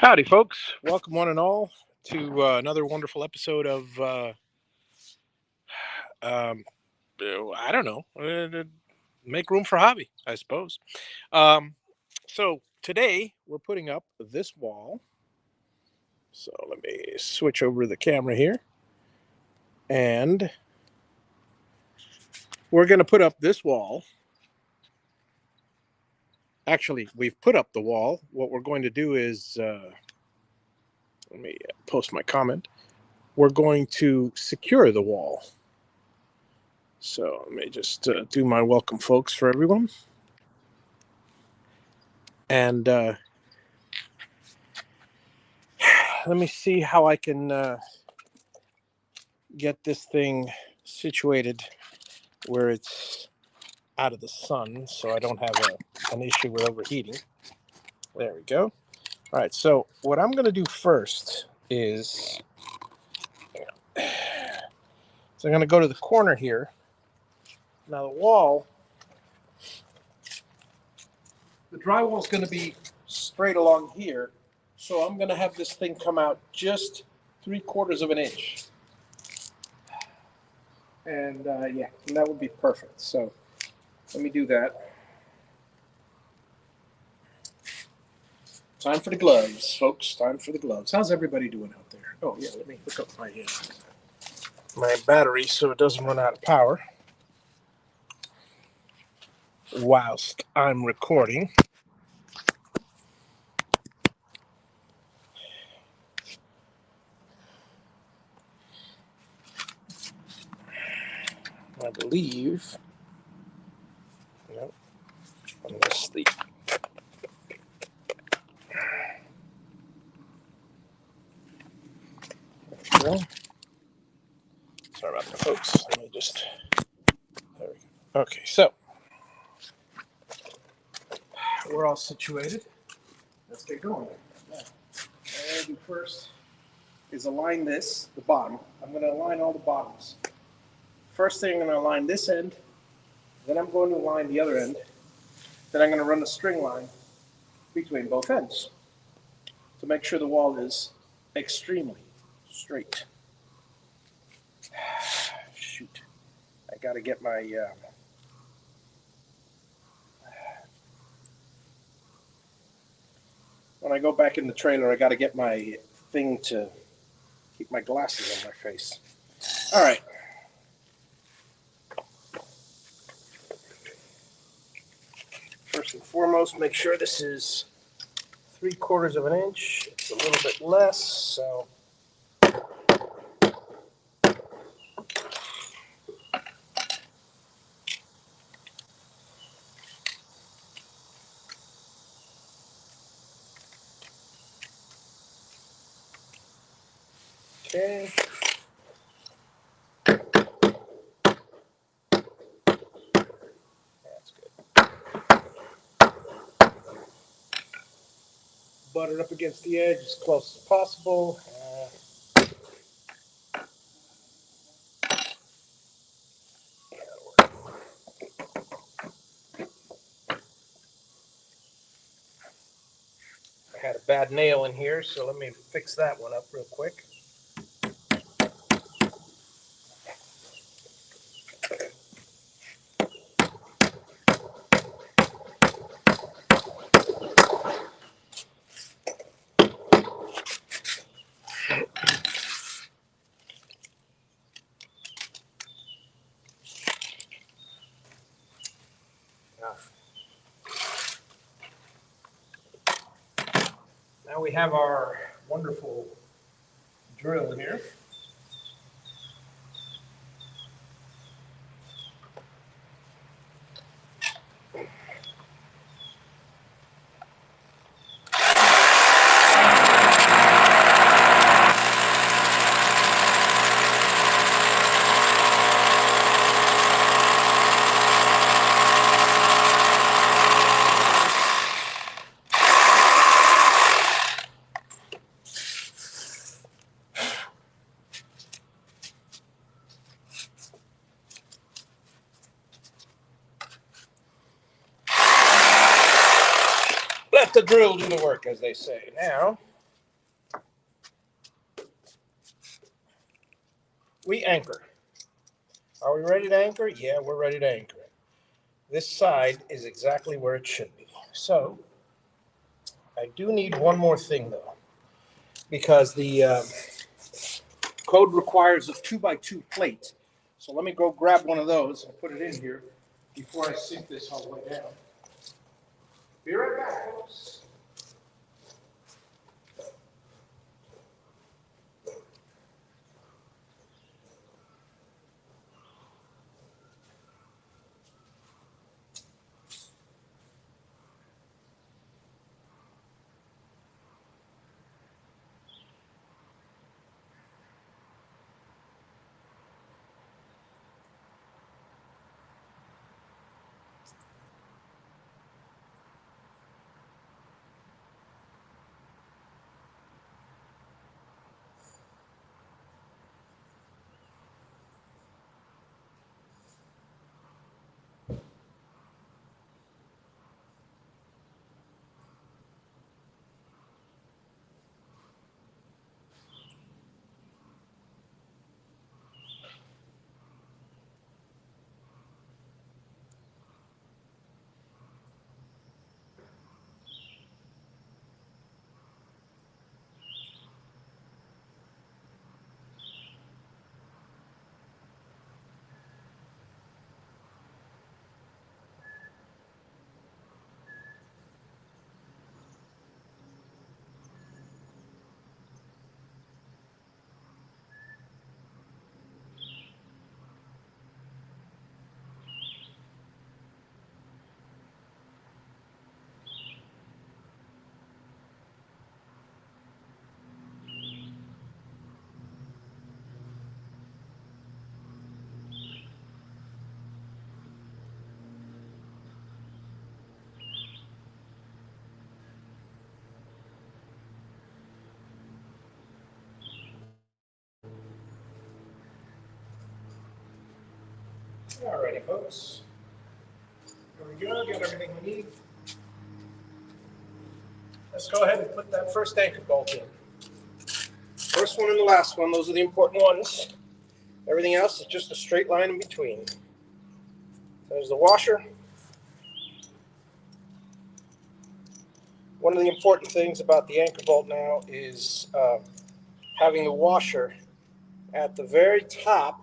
Howdy, folks. Welcome, one and all, to another wonderful episode of, um, I don't know, make room for hobby, I suppose. Um, so, today we're putting up this wall. So, let me switch over the camera here. And we're going to put up this wall. Actually, we've put up the wall. What we're going to do is, let me post my comment. We're going to secure the wall. So let me just do my welcome, folks, for everyone. And let me see how I can get this thing situated where it's out of the sun so I don't have an issue with overheating. There we go. All right, so what I'm going to do first is, so I'm going to go to the corner here. Now the wall, the drywall is going to be straight along here, so I'm going to have this thing come out just 3/4 of an inch. And yeah, and that would be perfect. So let me do that. Time for the gloves, folks. Time for the gloves. How's everybody doing out there? Oh yeah, let me hook up my battery so it doesn't run out of power whilst I'm recording. I believe. Nope. Unless the well, sorry about that, folks. Let me just. There we go. Okay, so we're all situated. Let's get going. Now, what I'm going to do first is align this, the bottom. I'm going to align all the bottoms. First thing, I'm going to align this end. Then I'm going to align the other end. Then I'm going to run the string line between both ends to make sure the wall is extremely straight. Shoot. I got to get my... when I go back in the trailer, I got to get my thing to keep my glasses on my face. All right. First and foremost, make sure this is 3/4 of an inch. It's a little bit less, so okay. That's good. Butter it up against the edge as close as possible. I had a bad nail in here, so let me fix that one up real quick. Now we have our wonderful drill here. Let the drill do the work, as they say. Now, we anchor. Are we ready to anchor? Yeah, we're ready to anchor. This side is exactly where it should be. So I do need one more thing though, because the code requires a 2x2 plate. So let me go grab one of those and put it in here before I sink this all the way down. Be right back, folks. Alrighty, folks. Here we go. Got everything we need. Let's go ahead and put that first anchor bolt in. First one and the last one, those are the important ones. Everything else is just a straight line in between. There's the washer. One of the important things about the anchor bolt now is having the washer at the very top,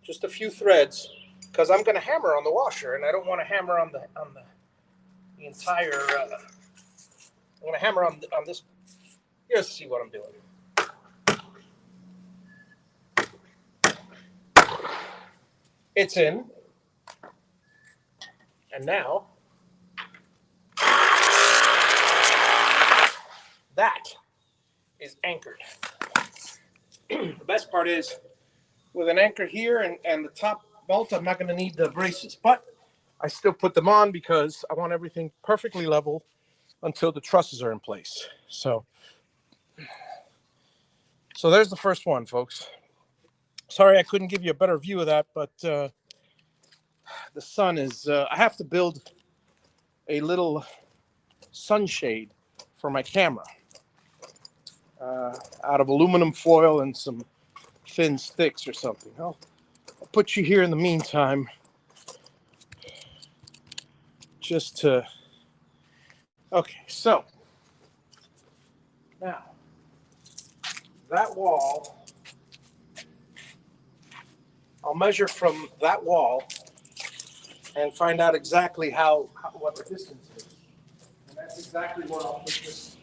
just a few threads, because I'm going to hammer on the washer, and I don't want to hammer on the entire. I'm going to hammer on this. Here's see what I'm doing. It's in, and now that is anchored. The best part is, with an anchor here and the top bolt, I'm not going to need the braces, but I still put them on because I want everything perfectly level until the trusses are in place. So there's the first one, folks. Sorry I couldn't give you a better view of that, but the sun is, I have to build a little sunshade for my camera out of aluminum foil and some thin sticks or something. I'll put you here in the meantime just to, okay, so now that wall, I'll measure from that wall and find out exactly what the distance is. And that's exactly what I'll put this.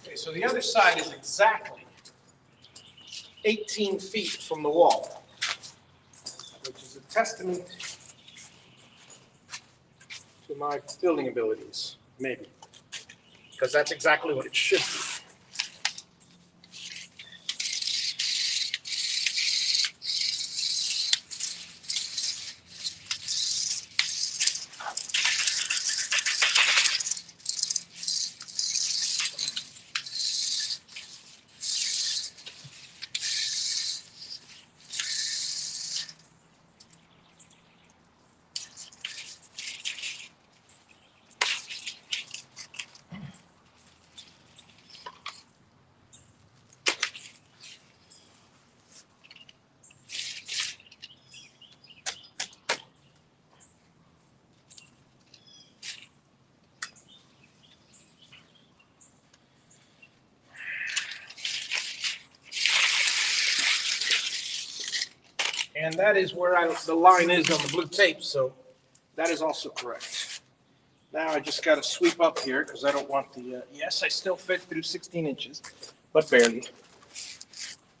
Okay, so the other side is exactly 18 feet from the wall. testament to my building abilities, maybe. Because that's exactly what it should be. And that is where the line is on the blue tape, so that is also correct. Now I just got to sweep up here because I don't want the, yes, I still fit through 16 inches, but barely.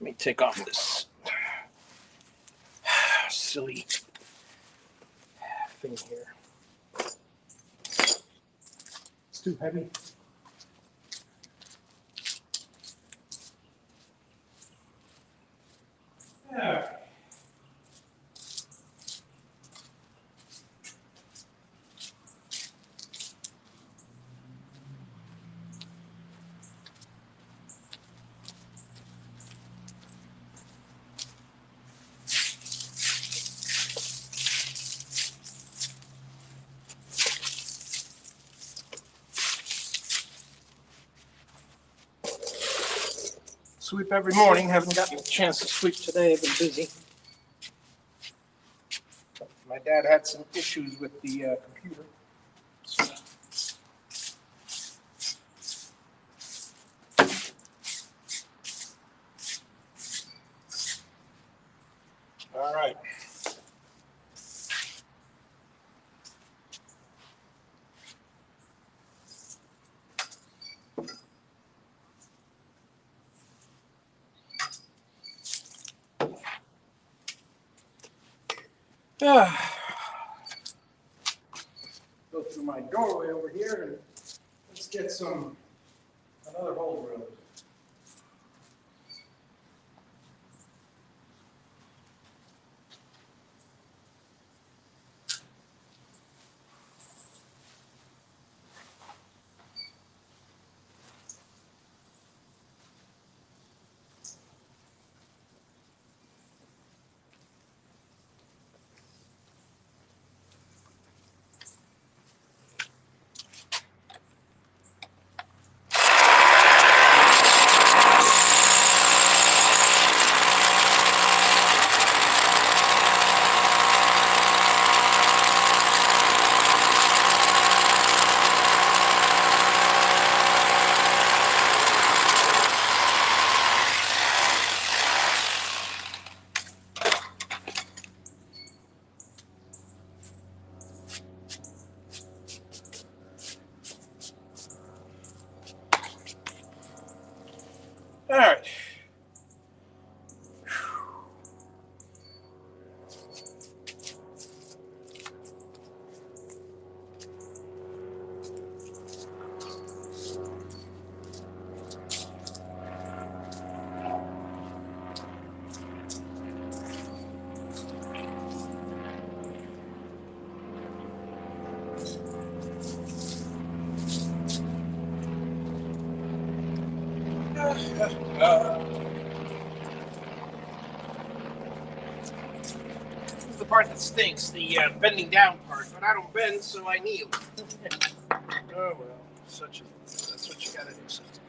Let me take off this silly thing here. It's too heavy. Yeah. Sweep every morning. Haven't gotten a chance to sweep today. I've been busy. My dad had some issues with the computer. So. All right. Go through my doorway over here and let's get another hole drilled. All right. This is the part that stinks, the bending down part, but I don't bend, so I kneel. Oh well, that's what you gotta do sometimes.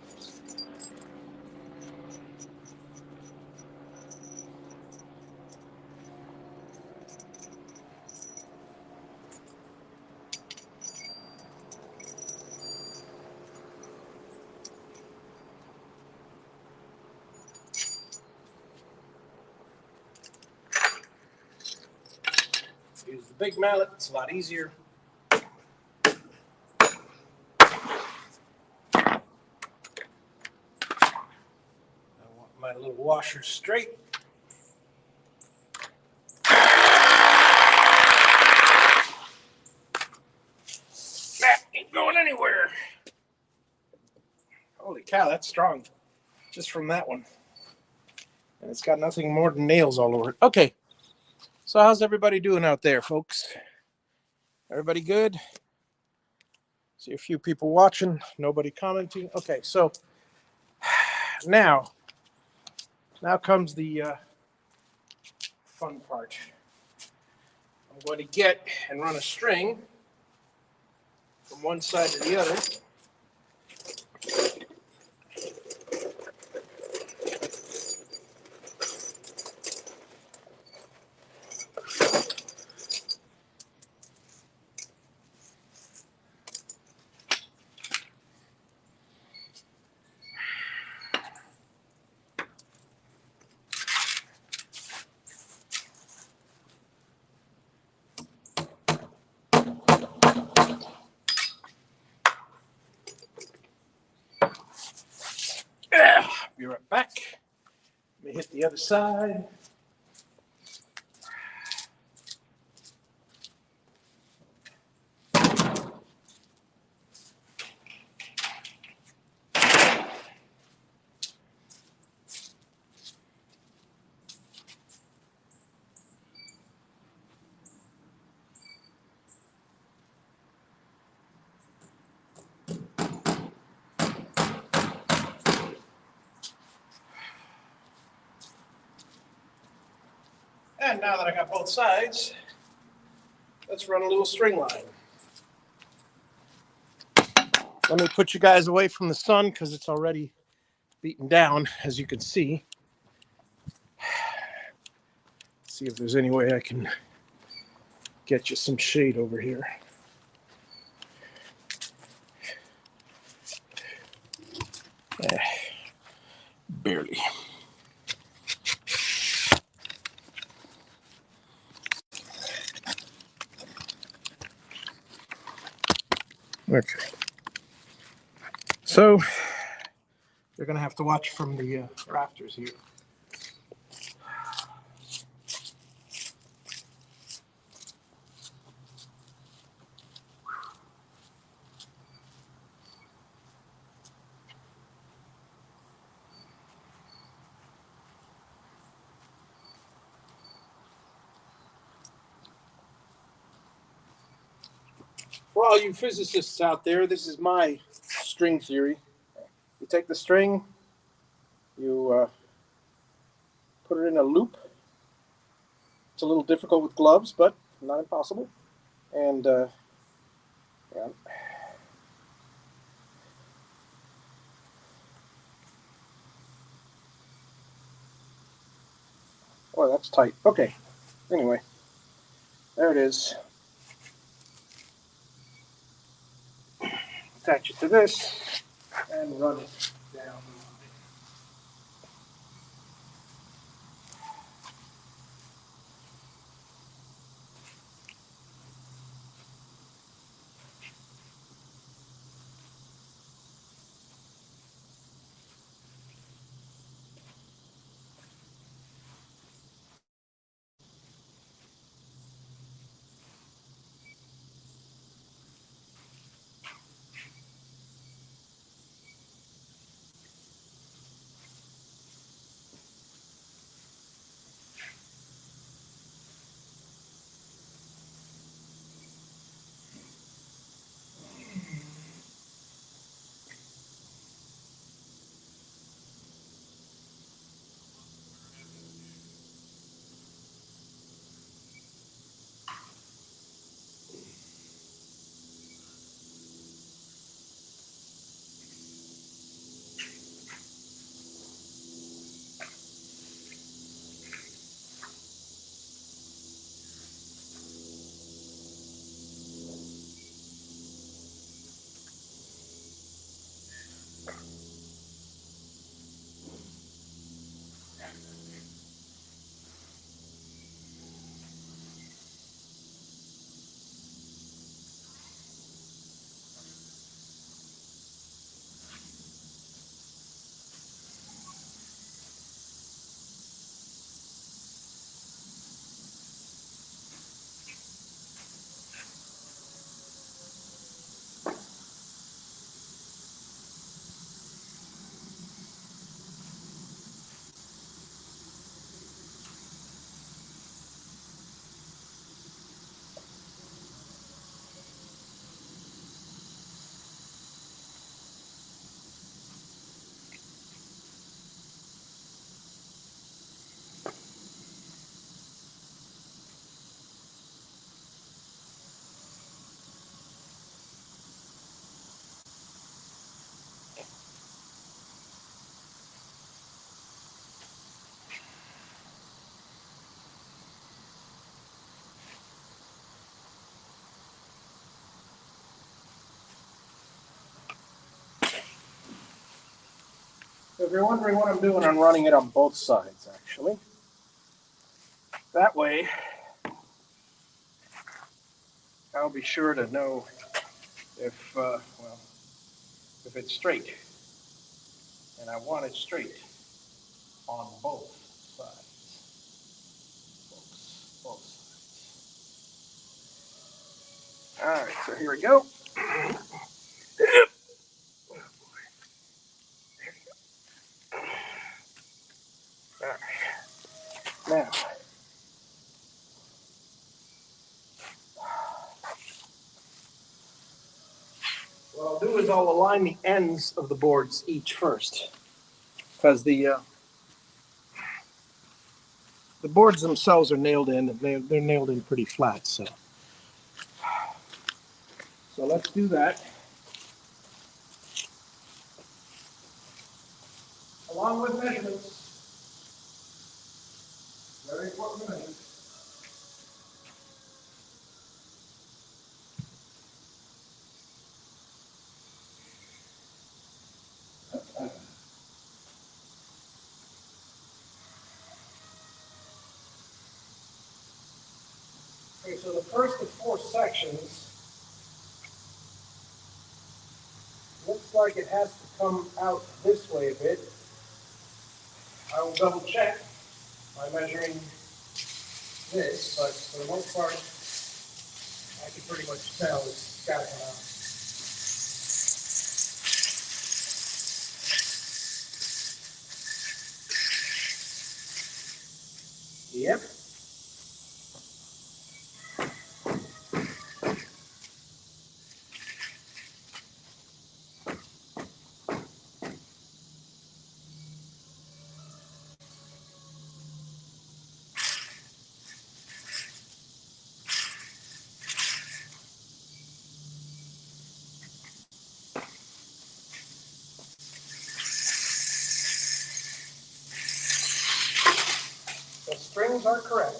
Use the big mallet, it's a lot easier. I want my little washer straight. anywhere. Holy cow, that's strong. Just from that one. And it's got nothing more than nails all over it. Okay, so how's everybody doing out there, folks? Everybody good? See a few people watching, nobody commenting. Okay, so now comes the fun part. I'm going to get and run a string from one side to the other. Be right back. Let me hit the other side. And now that I got both sides, let's run a little string line. Let me put you guys away from the sun because it's already beaten down, as you can see. See if there's any way I can get you some shade over here. Barely. Okay. So you're going to have to watch from the rafters here. For all you physicists out there, this is my string theory. You take the string, you put it in a loop. It's a little difficult with gloves, but not impossible. And yeah. Oh, that's tight. Okay. Anyway, there it is. Attach it to this and run it down. if you're wondering what I'm doing, I'm running it on both sides, actually. That way, I'll be sure to know if, if it's straight. And I want it straight on both sides. Both sides. All right, so here we go. All right. Now, what I'll do is I'll align the ends of the boards each first, because the boards themselves are nailed in, and they're nailed in pretty flat. So let's do that. Along with measurements, very important measurements. Okay, so the first of 4 sections looks like it has to come out this way a bit. I will double check by measuring this, but for the most part, I can pretty much tell it's got to come out. Yep. The strings are correct.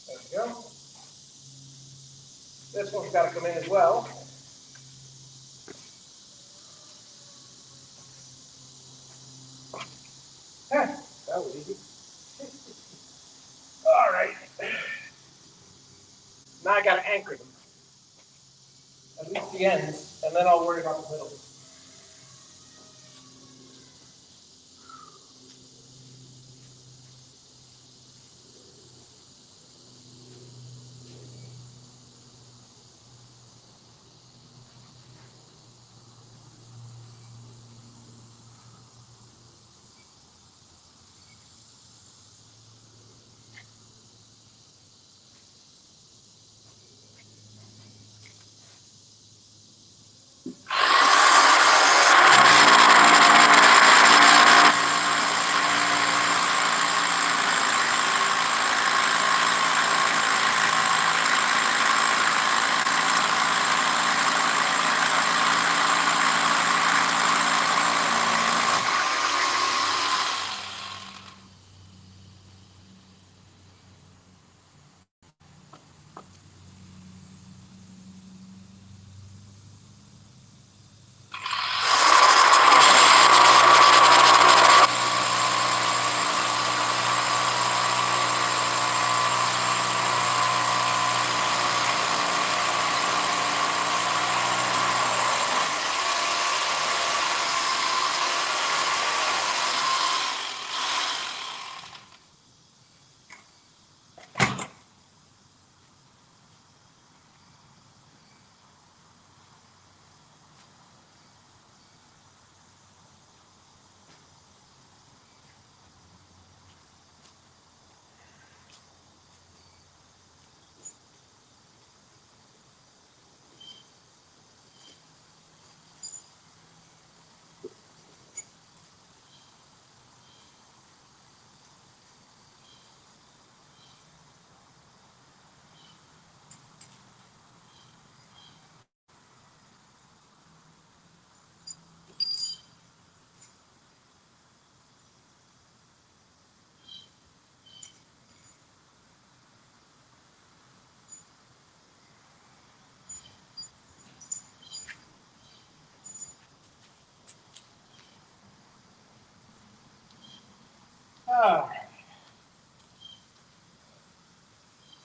There we go. This one's got to come in as well. That was easy. All right. Now I got to anchor them. At least the ends, and then I'll worry about the middle.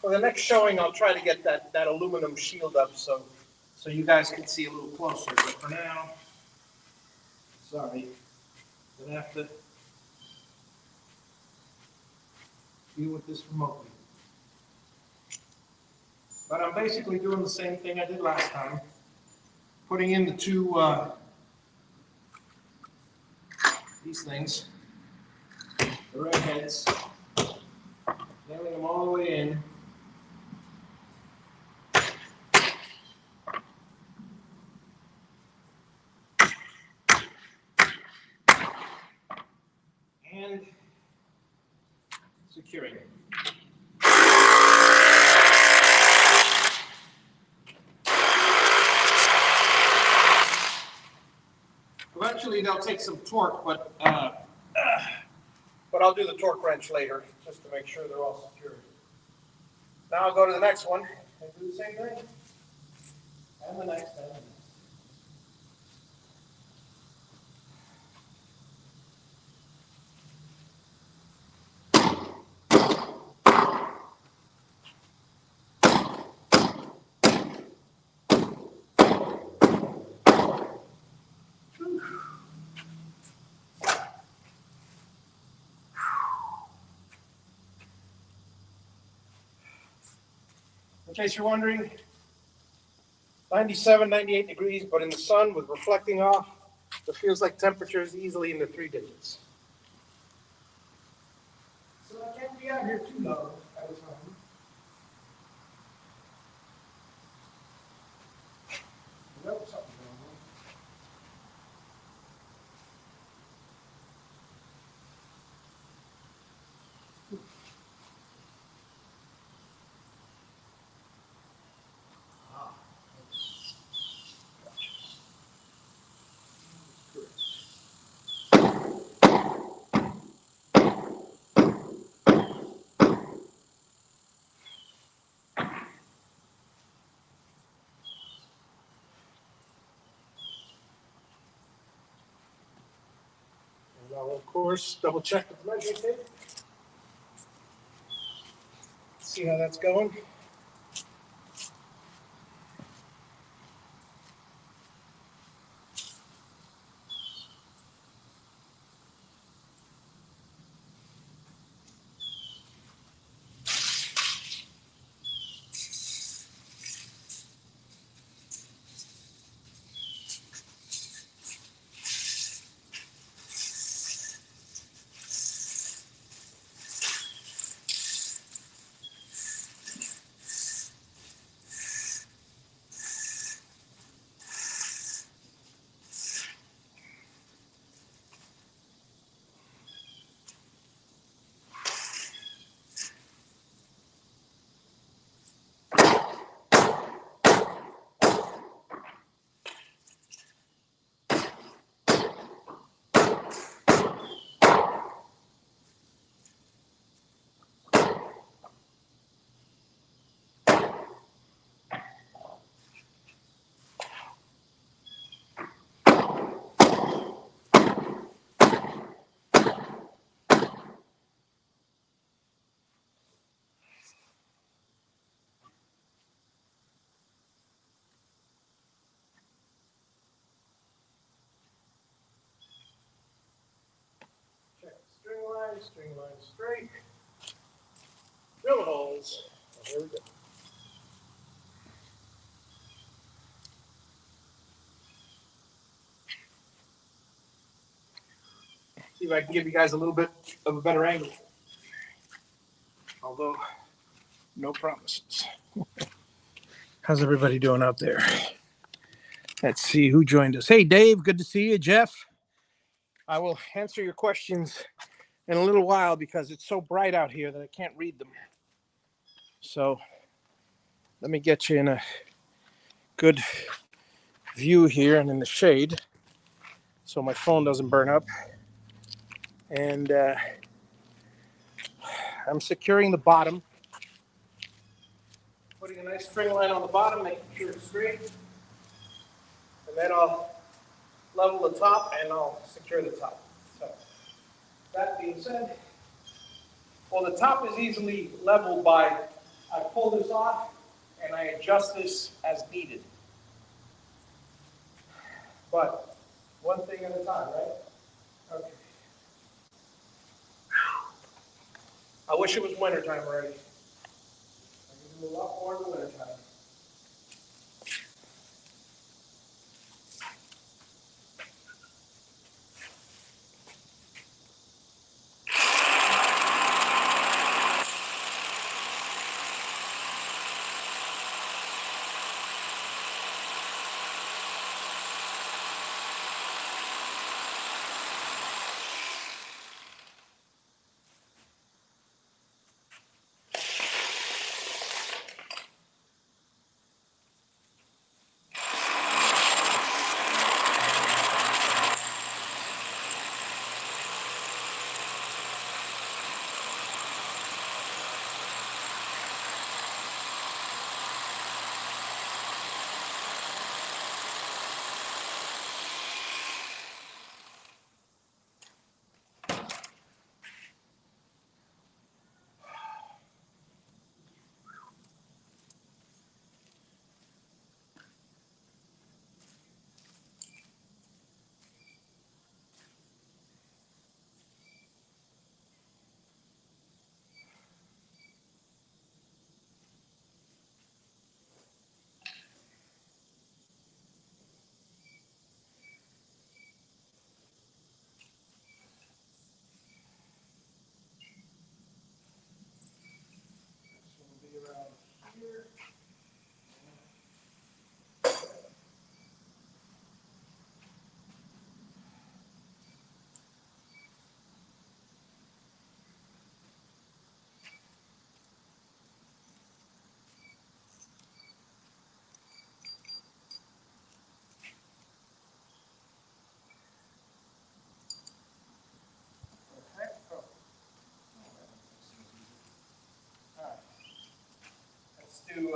For the next showing, I'll try to get that aluminum shield up so you guys can see a little closer. But for now, sorry, I'm gonna have to deal with this remotely. But I'm basically doing the same thing I did last time, putting in the two these things, the red heads, nailing them all the way in. And securing it. Eventually they'll take some torque, but I'll do the torque wrench later just to make sure they're all secured. Now I'll go to the next one and do the same thing. And the next, and the next. In case you're wondering, 97, 98 degrees, but in the sun with reflecting off, it feels like temperature is easily in the 3 digits. So I can't be out here too low at a time. Nope, something's wrong. And I'll, of course, double check with the measuring tape. See how that's going. Check the string line straight. Drill holes. Oh, there we go. See if I can give you guys a little bit of a better angle. Although, no promises. How's everybody doing out there? Let's see who joined us. Hey, Dave, good to see you. Jeff, I will answer your questions in a little while because it's so bright out here that I can't read them. So let me get you in a good view here and in the shade so my phone doesn't burn up. And I'm securing the bottom, putting a nice string line on the bottom, making sure it's straight. And then I'll level the top and I'll secure the top. So that being said, Well, the top is easily leveled by, I pull this off and I adjust this as needed. But one thing at a time, right? Okay. I wish it was wintertime already. I can do a lot more in the wintertime. This one will be around here. Okay. Oh. All right. Let's do.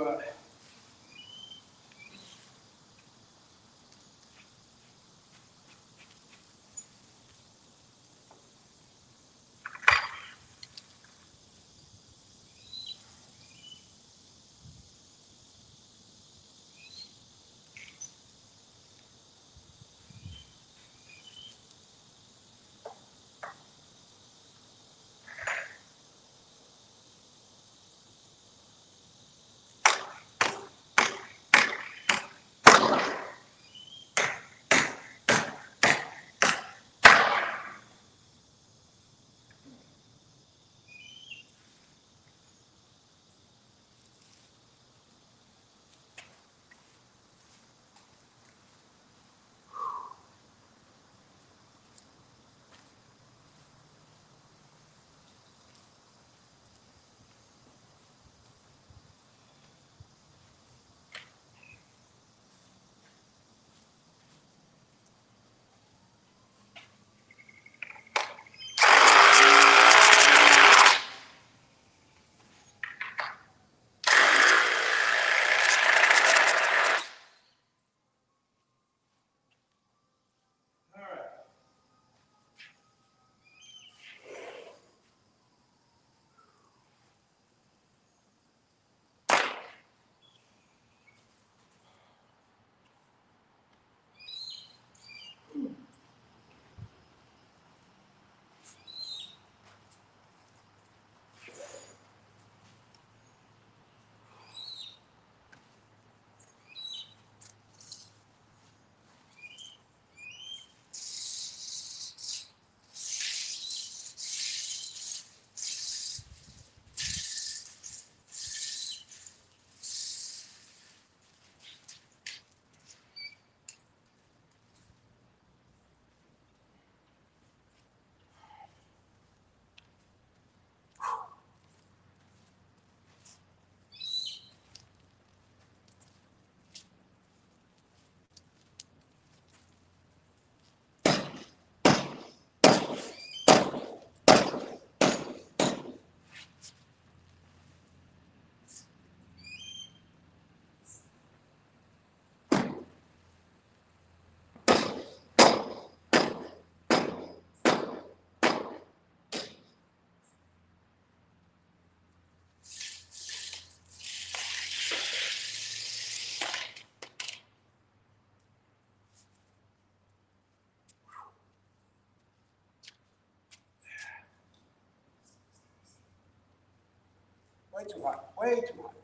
Way too hot. Way too hot.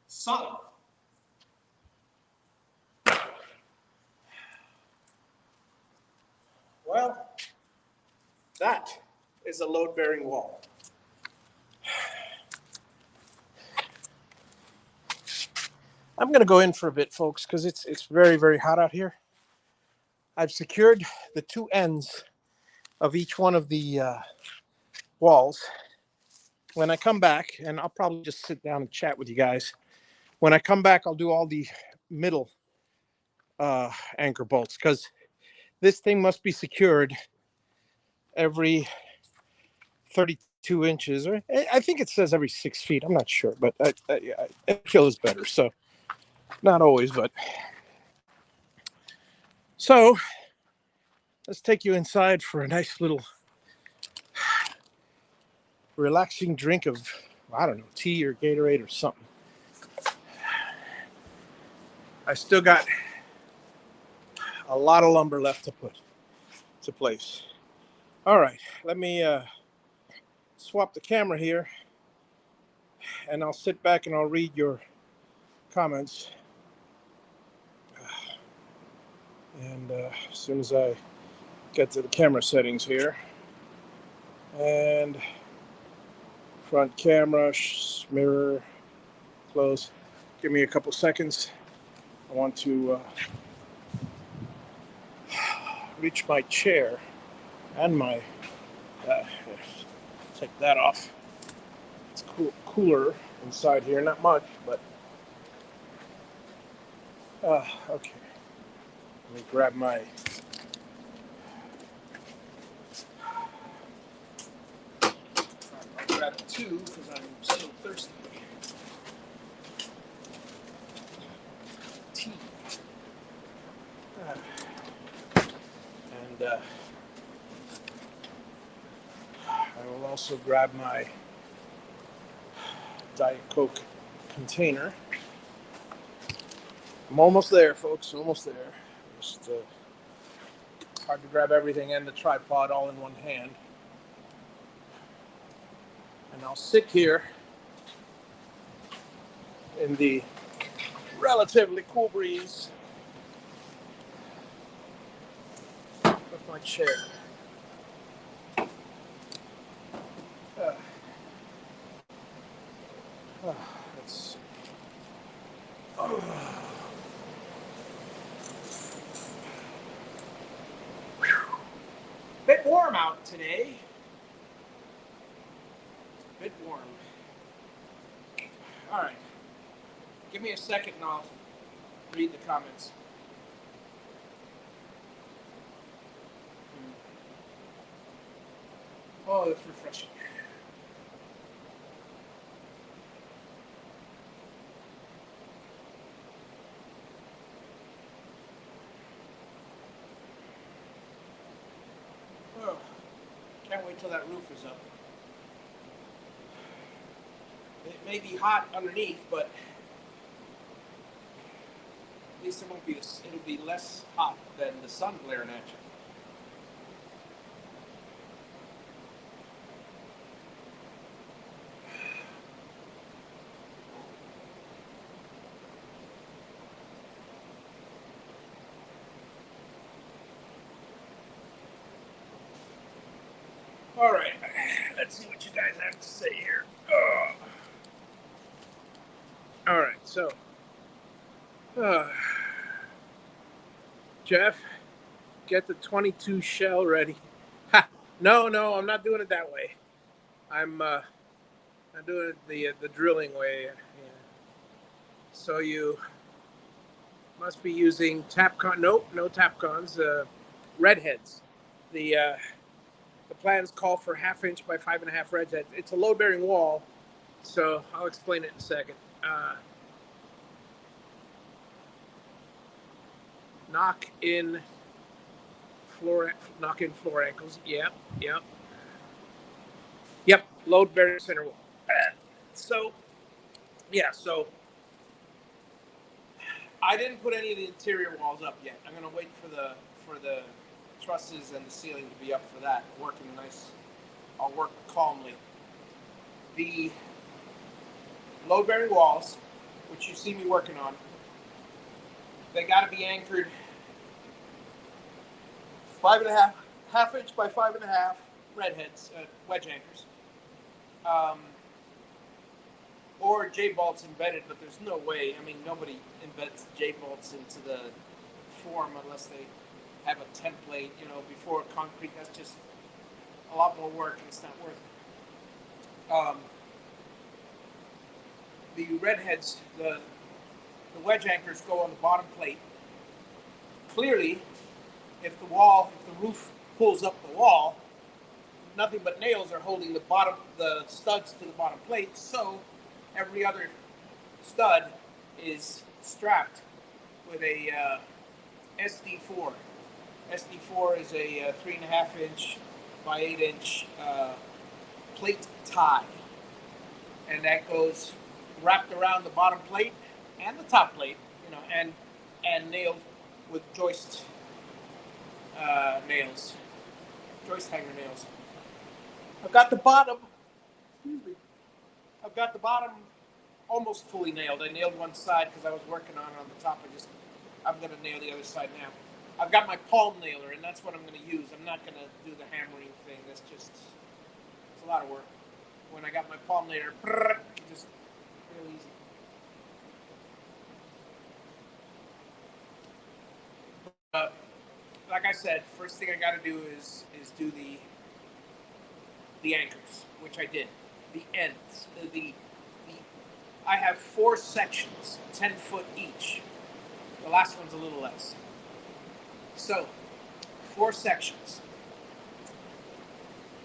Solid. Well, that is a load-bearing wall. I'm going to go in for a bit, folks, because it's very, very hot out here. I've secured the two ends of each one of the walls. When I come back, and I'll probably just sit down and chat with you guys. When I come back, I'll do all the middle anchor bolts, because this thing must be secured every 32 inches, or I think it says every 6 feet. I'm not sure, but I feel is better. So not always, but so let's take you inside for a nice little relaxing drink of, I don't know, tea or Gatorade or something. I still got a lot of lumber left to put to place. All right, let me swap the camera here, and I'll sit back and I'll read your comments. And as soon as I get to the camera settings here, and front camera, mirror, close. Give me a couple seconds. I want to reach my chair and my, take that off. It's cooler inside here, not much, but, okay. Let me grab my, I'll grab two because I'm so thirsty. Tea. And I will also grab my Diet Coke container. I'm almost there, folks. Almost there. Just hard to grab everything and the tripod all in one hand. And I'll sit here in the relatively cool breeze with my chair. It's bit warm out today. Bit warm. All right. Give me a second and I'll read the comments. Oh, that's refreshing. Oh, can't wait till that roof is up. It may be hot underneath, but at least it won't be. It'll be less hot than the sun glaring at you. All right, let's see what you guys have to say here. All right, so Jeff, get the 22 shell ready. Ha! No, I'm not doing it that way. I'm doing it the drilling way. Yeah. So you must be using Tapcon. Nope, no Tapcons. Redheads. The plans call for 1/2 inch by 5.5 redheads. It's a load-bearing wall, so I'll explain it in a second. Knock in floor ankles. Yep. Load-bearing center wall. So I didn't put any of the interior walls up yet. I'm gonna wait for the trusses and the ceiling to be up for that. Working nice. I'll work calmly. The load-bearing walls, which you see me working on, they got to be anchored 1/2 inch by 5.5 redheads, wedge anchors, or J-bolts embedded. But there's no way. I mean, nobody embeds J-bolts into the form unless they have a template, before concrete. That's just a lot more work, and it's not worth it. The redheads, the wedge anchors go on the bottom plate. Clearly, if the roof pulls up the wall, nothing but nails are holding the studs to the bottom plate. So every other stud is strapped with a SD4. SD4 is a 3.5 inch by 8 inch plate tie, and that goes wrapped around the bottom plate and the top plate, and nailed with joist hanger nails. I've got the bottom almost fully nailed. I nailed one side because I was working on it on the top. I'm going to nail the other side now. I've got my palm nailer, and that's what I'm going to use. I'm not going to do the hammering thing. It's a lot of work. When I got my palm nailer, just real easy. Like I said, first thing I got to do is do the anchors, which I did. The ends, I have 4 sections, 10 foot each. The last one's a little less. So, 4 sections.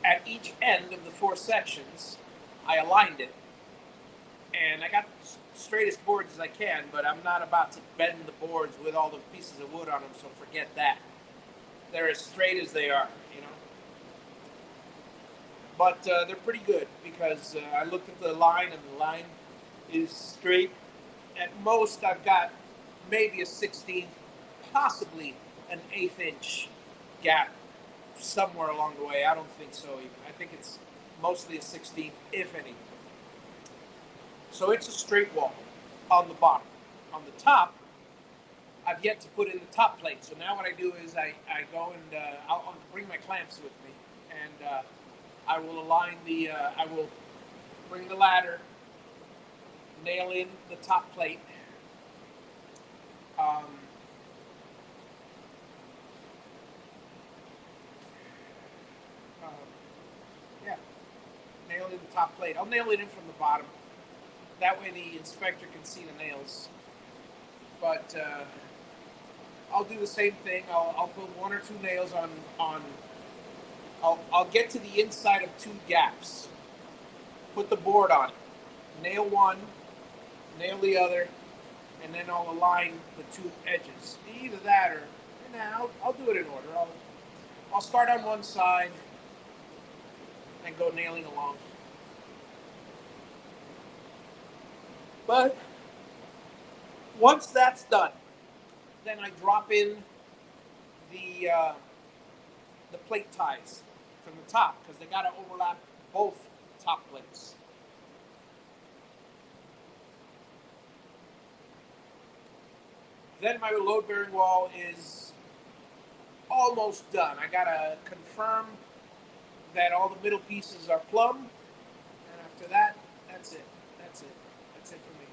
At each end of the 4 sections, I aligned it, and I got straightest boards as I can, but I'm not about to bend the boards with all the pieces of wood on them, so forget that. They're as straight as they are, But they're pretty good because I looked at the line, and the line is straight. At most, I've got maybe a 16th, possibly an 1/8 inch gap somewhere along the way. I don't think so even. I think it's mostly a 16th, if any. So it's a straight wall on the bottom. On the top, I've yet to put in the top plate. So now what I do is I go and I'll bring my clamps with me, and I will align I will bring the ladder, nail in the top plate. Yeah, nail in the top plate. I'll nail it in from the bottom. That way the inspector can see the nails. But I'll do the same thing. I'll put 1 or 2 nails on. I'll get to the inside of 2 gaps. Put the board on it. Nail one, nail the other, and then I'll align the 2 edges. Either that or, I'll do it in order. I'll start on one side and go nailing along. But once that's done, then I drop in the plate ties from the top because they got to overlap both top plates. Then my load bearing wall is almost done. I got to confirm that all the middle pieces are plumb, and after that, that's it. That's it for me.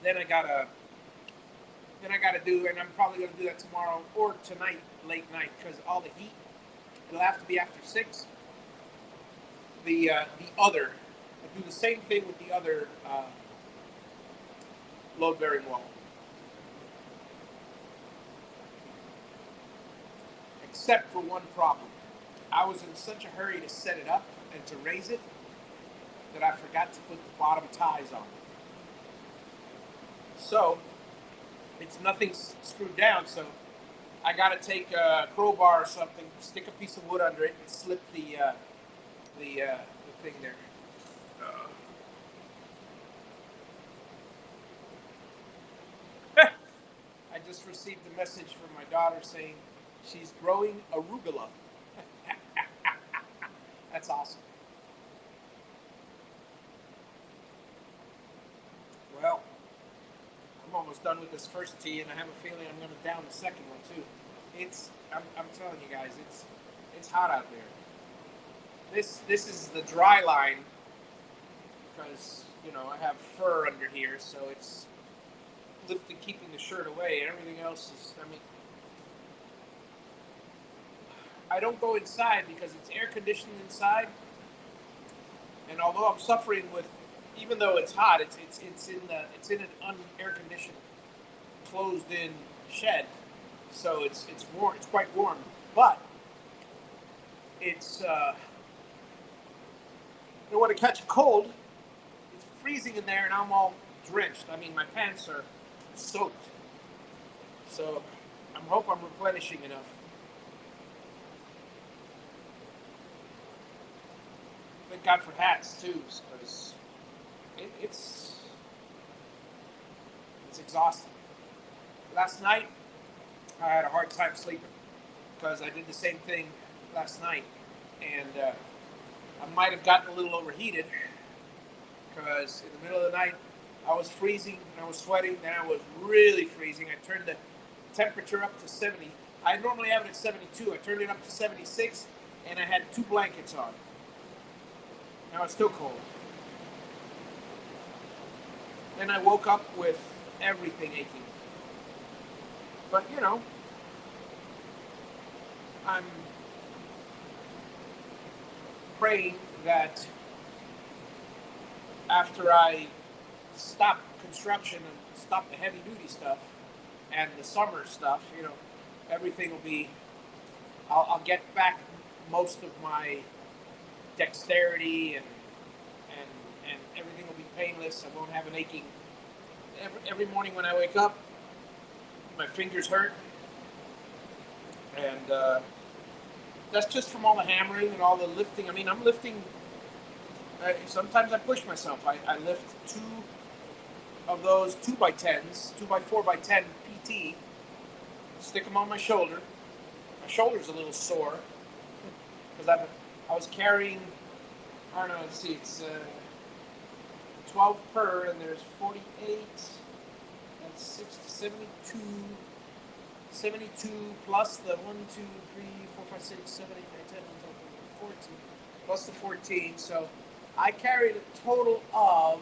Then I gotta do, and I'm probably gonna do that tomorrow or tonight, late night, because all the heat. It'll have to be after 6. I'll do the same thing with the other load bearing wall, except for one problem. I was in such a hurry to set it up and to raise it that I forgot to put the bottom ties on. So it's nothing screwed down, so I got to take a crowbar or something, stick a piece of wood under it, and slip the thing there. I just received a message from my daughter saying she's growing arugula. That's awesome. Well, I'm almost done with this first tee, and I have a feeling I'm going to down the second one too. I'm telling you guys, it's hot out there. This is the dry line because I have fur under here, so it's lifting, keeping the shirt away, and everything else is. I don't go inside because it's air conditioned inside, and although I'm suffering with, even though it's hot, it's in an un-air conditioned, closed in shed, so it's warm. It's quite warm, but it's I want to catch a cold. It's freezing in there, and I'm all drenched. I mean, my pants are soaked, so I hope I'm replenishing enough. Thank God for hats too, because it's exhausting. Last night, I had a hard time sleeping because I did the same thing last night, and I might have gotten a little overheated because in the middle of the night I was freezing and I was sweating, then I was really freezing. I turned the temperature up to 70. I normally have it at 72. I turned it up to 76, and I had 2 blankets on. Now it's still cold. Then I woke up with everything aching. But I'm praying that after I stop construction and stop the heavy duty stuff and the summer stuff, everything will be, I'll get back most of my dexterity and everything will be painless. I won't have an aching. Every morning when I wake up, my fingers hurt, and that's just from all the hammering and all the lifting. I mean, I'm lifting. Sometimes I push myself. I lift 2 of those 2x10s, 2x4x10 PT stick them on my shoulder. My shoulder's a little sore because I was carrying, I don't know, let's see, it's 12 per, and there's 48, that's 60, 72, 72 plus the 1, 2, 3, 4, 5, 6, 7, 8, 9, 10, 11, 12, 13, 14, plus the 14. So I carried a total of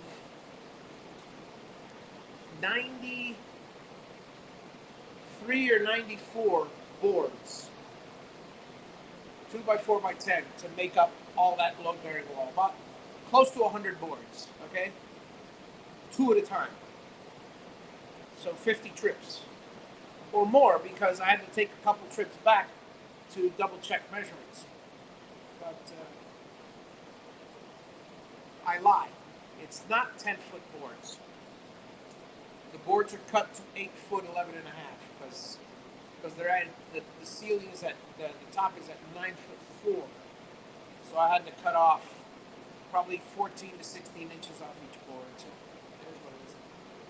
93 or 94 boards, 2 by 4 by 10, to make up all that load-bearing wall. About close to 100 boards, okay? 2 at a time. So 50 trips. Or more, because I had to take a couple trips back to double-check measurements. But I lied. It's not 10-foot boards. The boards are cut to 8 foot 11 and a half because they're at the ceiling is at the top is at 9 foot 4. So I had to cut off probably 14 to 16 inches off each board. So there's what it is.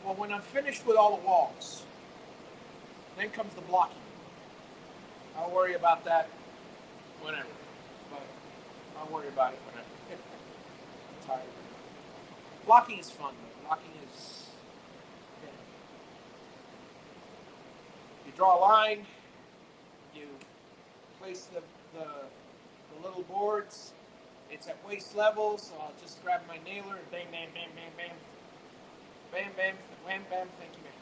Well, when I'm finished with all the walls, then comes the blocking. I'll worry about that whenever, but I'll worry about it whenever. I'm tired. Blocking is fun though. Blocking is, yeah. You draw a line, you place the little boards. It's at waist level, so I'll just grab my nailer and bang, bam, bam, bam, bam, bam, bam, wham, bam. Thank you, man.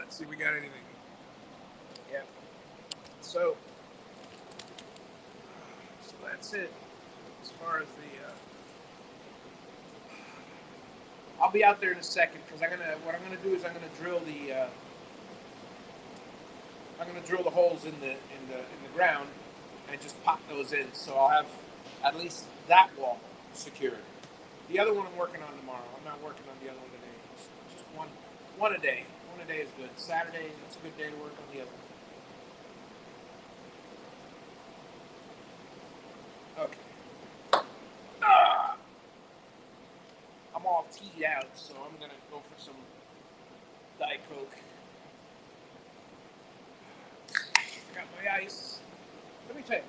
Let's see if we got anything. Yeah. So that's it. As far as the, I'll be out there in a second because what I'm gonna do is I'm gonna drill the holes in the ground and just pop those in. So I'll have at least that wall secured. The other one I'm working on tomorrow. I'm not working on the other one today. Just one a day. One a day is good. Saturday, that's a good day to work on the other one. Okay. I'm all teed out, so I'm gonna go for some Diet Coke. Got my ice. Let me tell you,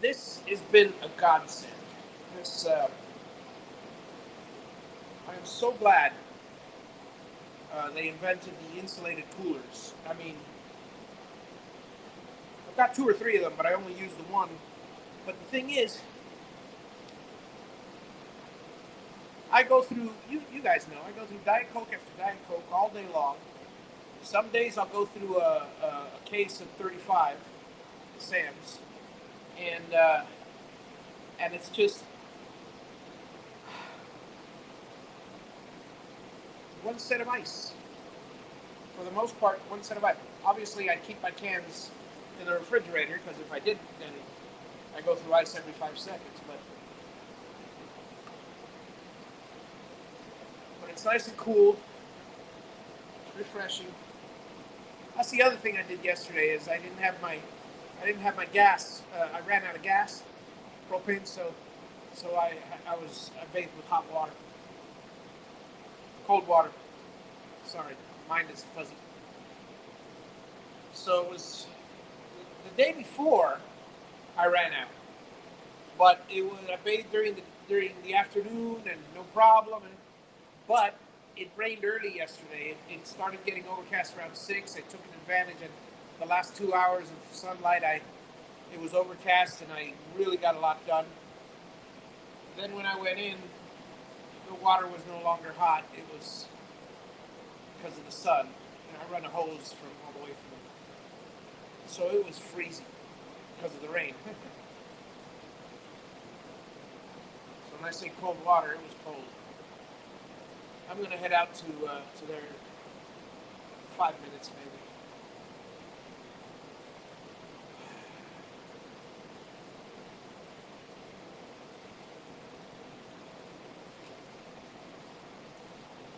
this has been a godsend. This, I am so glad they invented the insulated coolers. I mean, I've got 2 or 3 of them, but I only use the one. But the thing is, I go through, you guys know, I go through Diet Coke after Diet Coke all day long. Some days I'll go through a case of 35 Sam's, and it's just one set of ice. For the most part, one set of ice. Obviously, I'd keep my cans in the refrigerator because if I didn't, then I go through ice every 5 seconds. But it's nice and cool. It's refreshing. That's the other thing I did yesterday is I didn't have my gas. I ran out of gas, propane. So I bathed with hot water, cold water. Sorry, mind is fuzzy. So it was the day before I ran out, but I bathed during the afternoon and no problem. But it rained early yesterday. It started getting overcast around 6. I took an advantage, and the last 2 hours of sunlight, it was overcast, and I really got a lot done. Then when I went in, the water was no longer hot. It was because of the sun. And I run a hose from all the way from it. So it was freezing because of the rain. So when I say cold water, it was cold. I'm going to head out to there in 5 minutes maybe.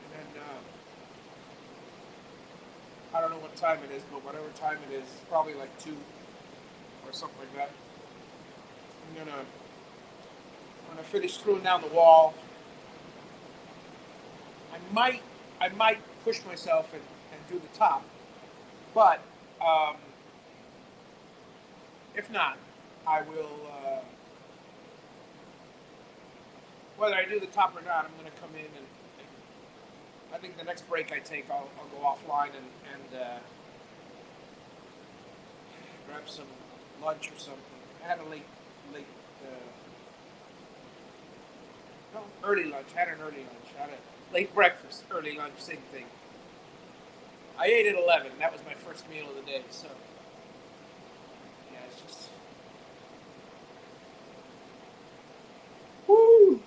And then, I don't know what time it is, but whatever time it is, it's probably like 2 or something like that. I'm going to finish screwing down the wall. I might push myself and do the top, but um, if not, I will. Whether I do the top or not, I'm going to come in and I think the next break I take, I'll go offline and grab some lunch or something. I had a late, no, early lunch. I had an early lunch. I had a late breakfast, early lunch, same thing. I ate at 11. That was my first meal of the day. So, yeah, it's just. Woo!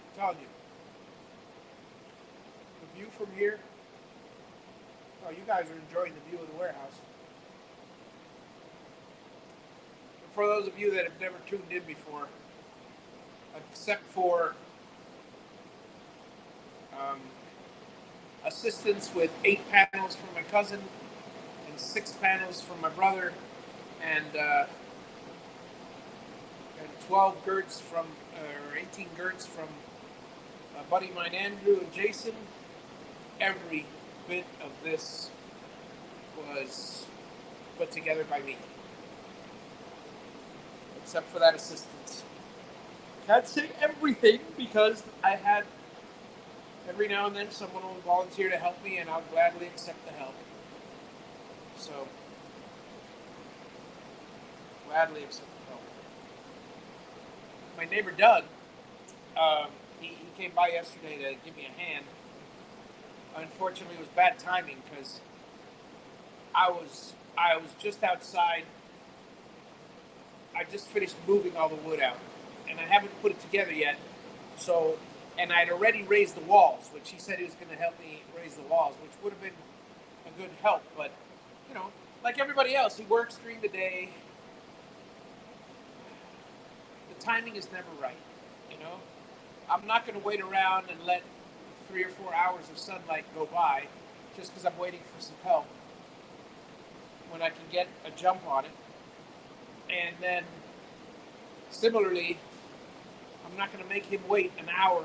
I'm telling you, the view from here. Oh, you guys are enjoying the view of the warehouse. And for those of you that have never tuned in before, except for um, assistance with 8 panels from my cousin and 6 panels from my brother, and uh, and 12 girts from or 18 girts from a buddy of mine, Andrew and Jason. Every bit of this was put together by me, except for that assistance. Can't say everything because I had every now and then someone will volunteer to help me, and I'll gladly accept the help. So, gladly accept the help. My neighbor Doug, he came by yesterday to give me a hand. Unfortunately, it was bad timing because I was just outside. I just finished moving all the wood out, and I haven't put it together yet. So, and I'd already raised the walls, which he said he was going to help me raise the walls, which would have been a good help. But like everybody else, he works during the day. The timing is never right. You know, I'm not going to wait around and let 3 or 4 hours of sunlight go by just because I'm waiting for some help when I can get a jump on it. And then, similarly, I'm not going to make him wait an hour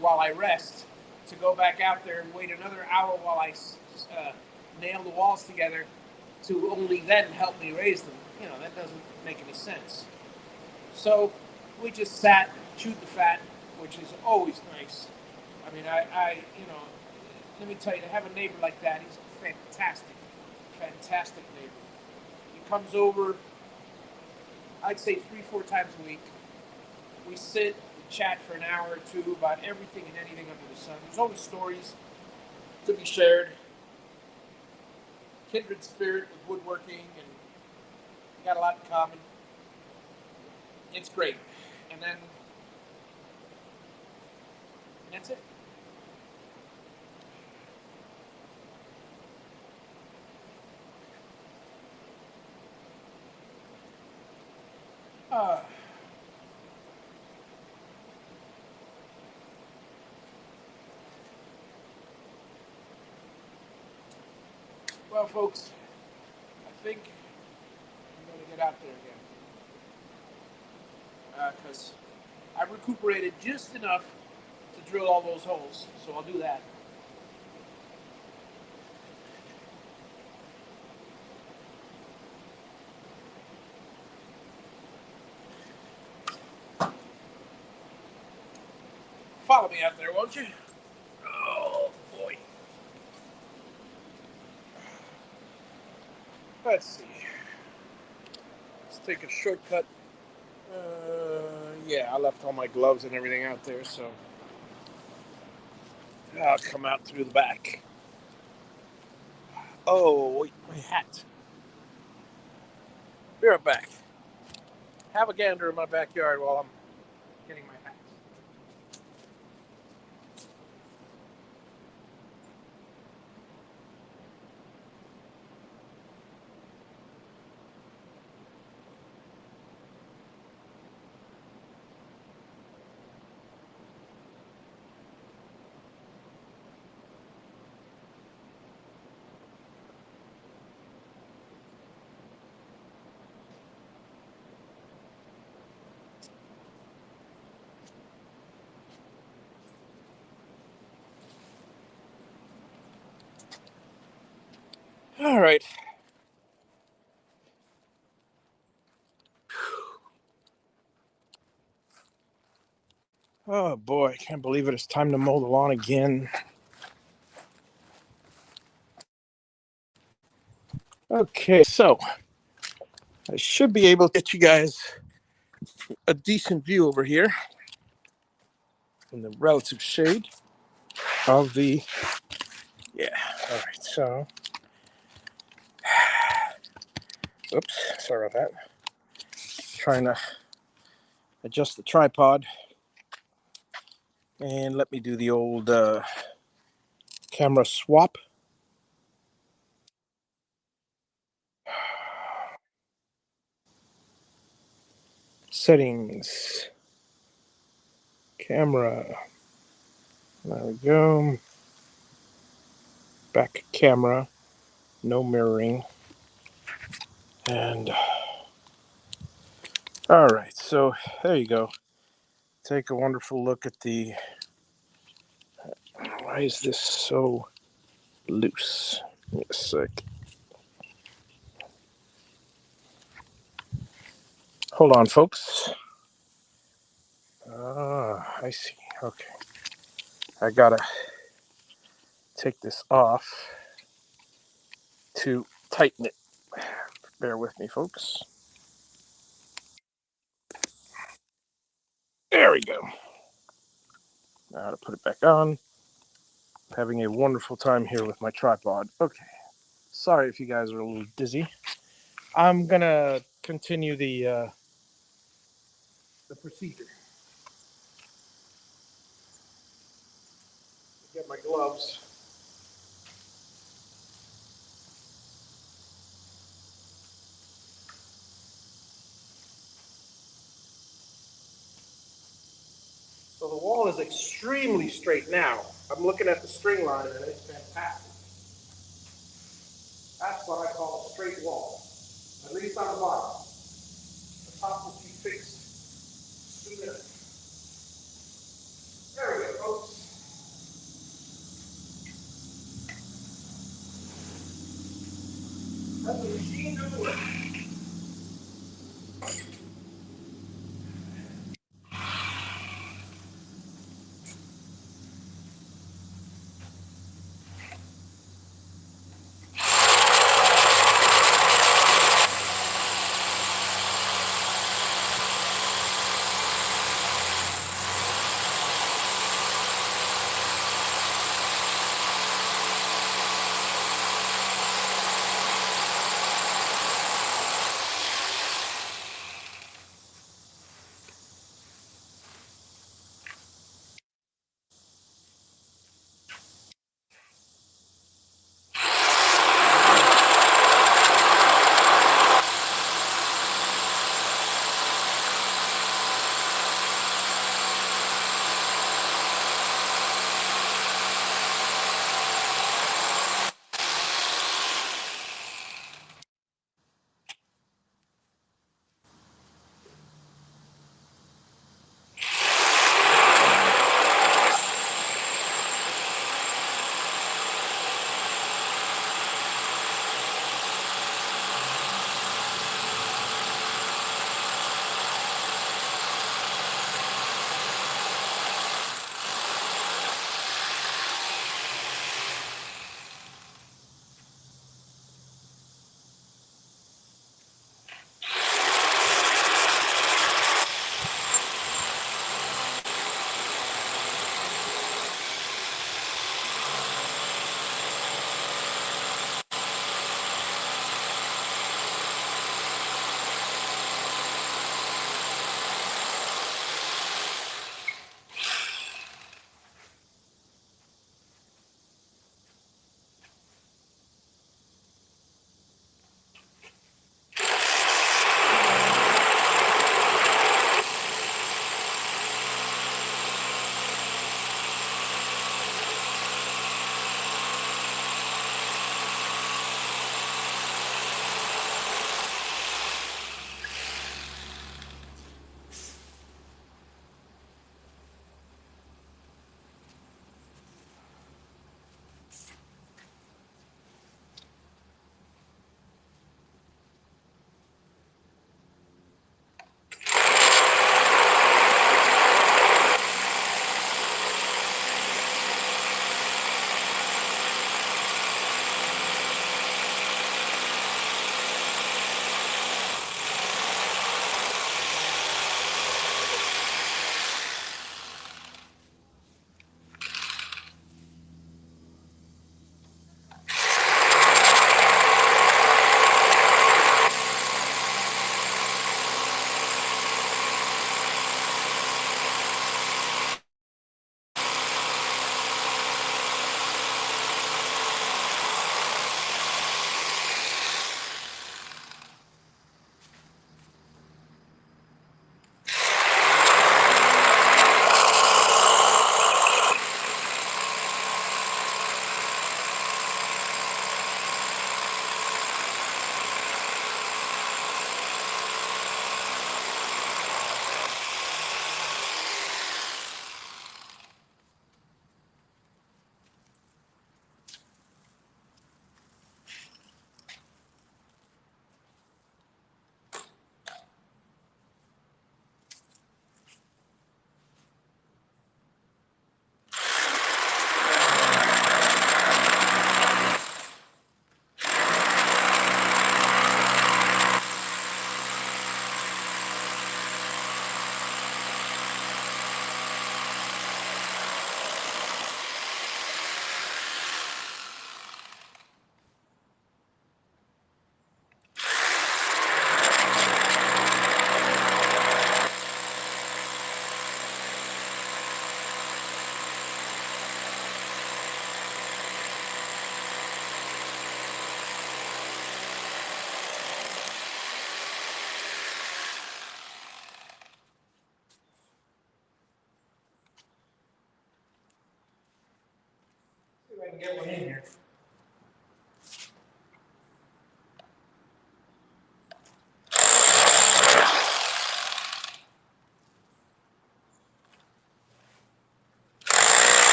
while I rest to go back out there and wait another hour while I nail the walls together to only then help me raise them. That doesn't make any sense. So we just sat, chewed the fat, which is always nice. I mean, let me tell you, to have a neighbor like that, he's a fantastic, fantastic neighbor. He comes over, I'd say 3, 4 times a week. We sit, we chat for an hour or two about everything and anything under the sun. There's always stories to be shared. Kindred spirit with woodworking, and we got a lot in common. It's great. And that's it. Uh, well, folks, I think I'm going to get out there again because I've recuperated just enough to drill all those holes, so I'll do that. Follow me out there, won't you? Oh, boy. Let's see. Let's take a shortcut. Yeah, I left all my gloves and everything out there, so I'll come out through the back. Oh, wait, my hat. Be right back. Have a gander in my backyard while I'm getting my hat. All right. Oh boy, I can't believe it. It's time to mow the lawn again. Okay, so I should be able to get you guys a decent view over here in the relative shade of the, yeah, all right, so, oops, sorry about that. Trying to adjust the tripod, and let me do the old camera swap. Settings, camera, there we go. Back camera, no mirroring. And all right, so there you go. Take a wonderful look at the, why is this so loose? Give me a sec. Hold on, folks. Ah, I see. Okay. I gotta take this off to tighten it. Bear with me, folks. There we go. Now to put it back on. Having a wonderful time here with my tripod. Okay. Sorry if you guys are a little dizzy. I'm gonna continue the procedure. Get my gloves. So the wall is extremely straight now. I'm looking at the string line and it's fantastic. That's what I call a straight wall. At least on the bottom. The top will be fixed soon enough. There we go, folks. Let the machine do the work. can get one in here.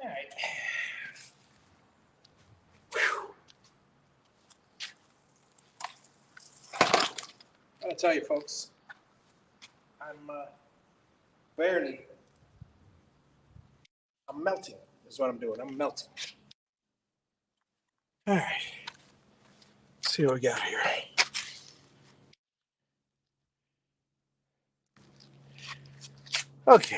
All right. I gotta tell you, folks, I'm melting, is what I'm doing. I'm melting. All right. Let's see what we got here. Okay.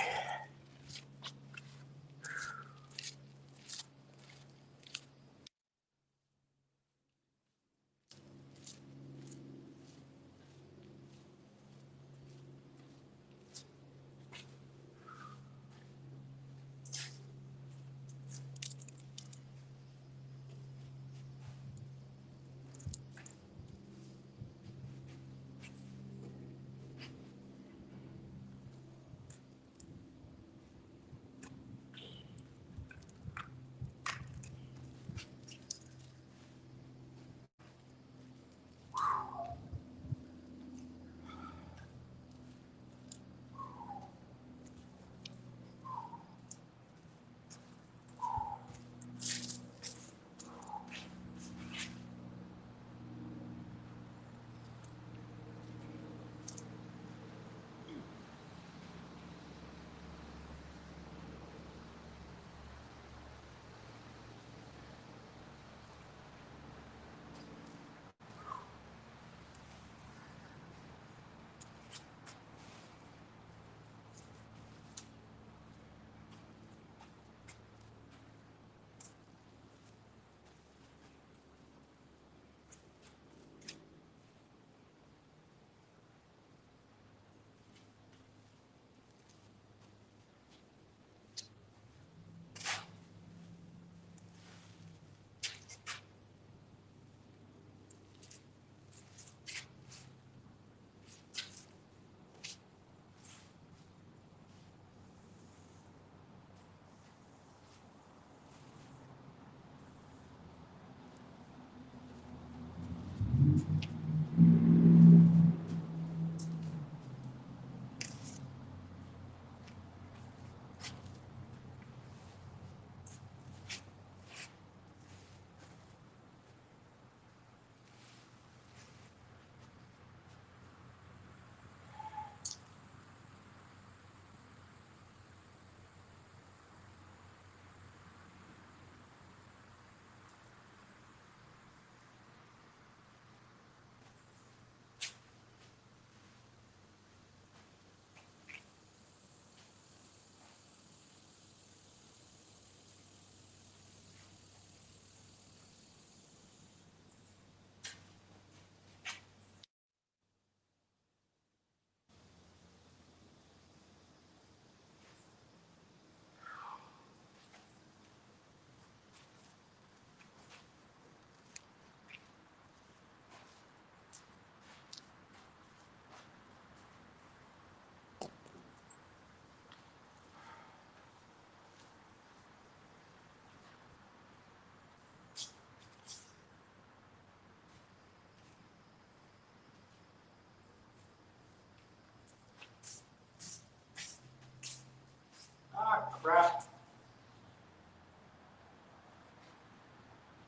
Ah, crap.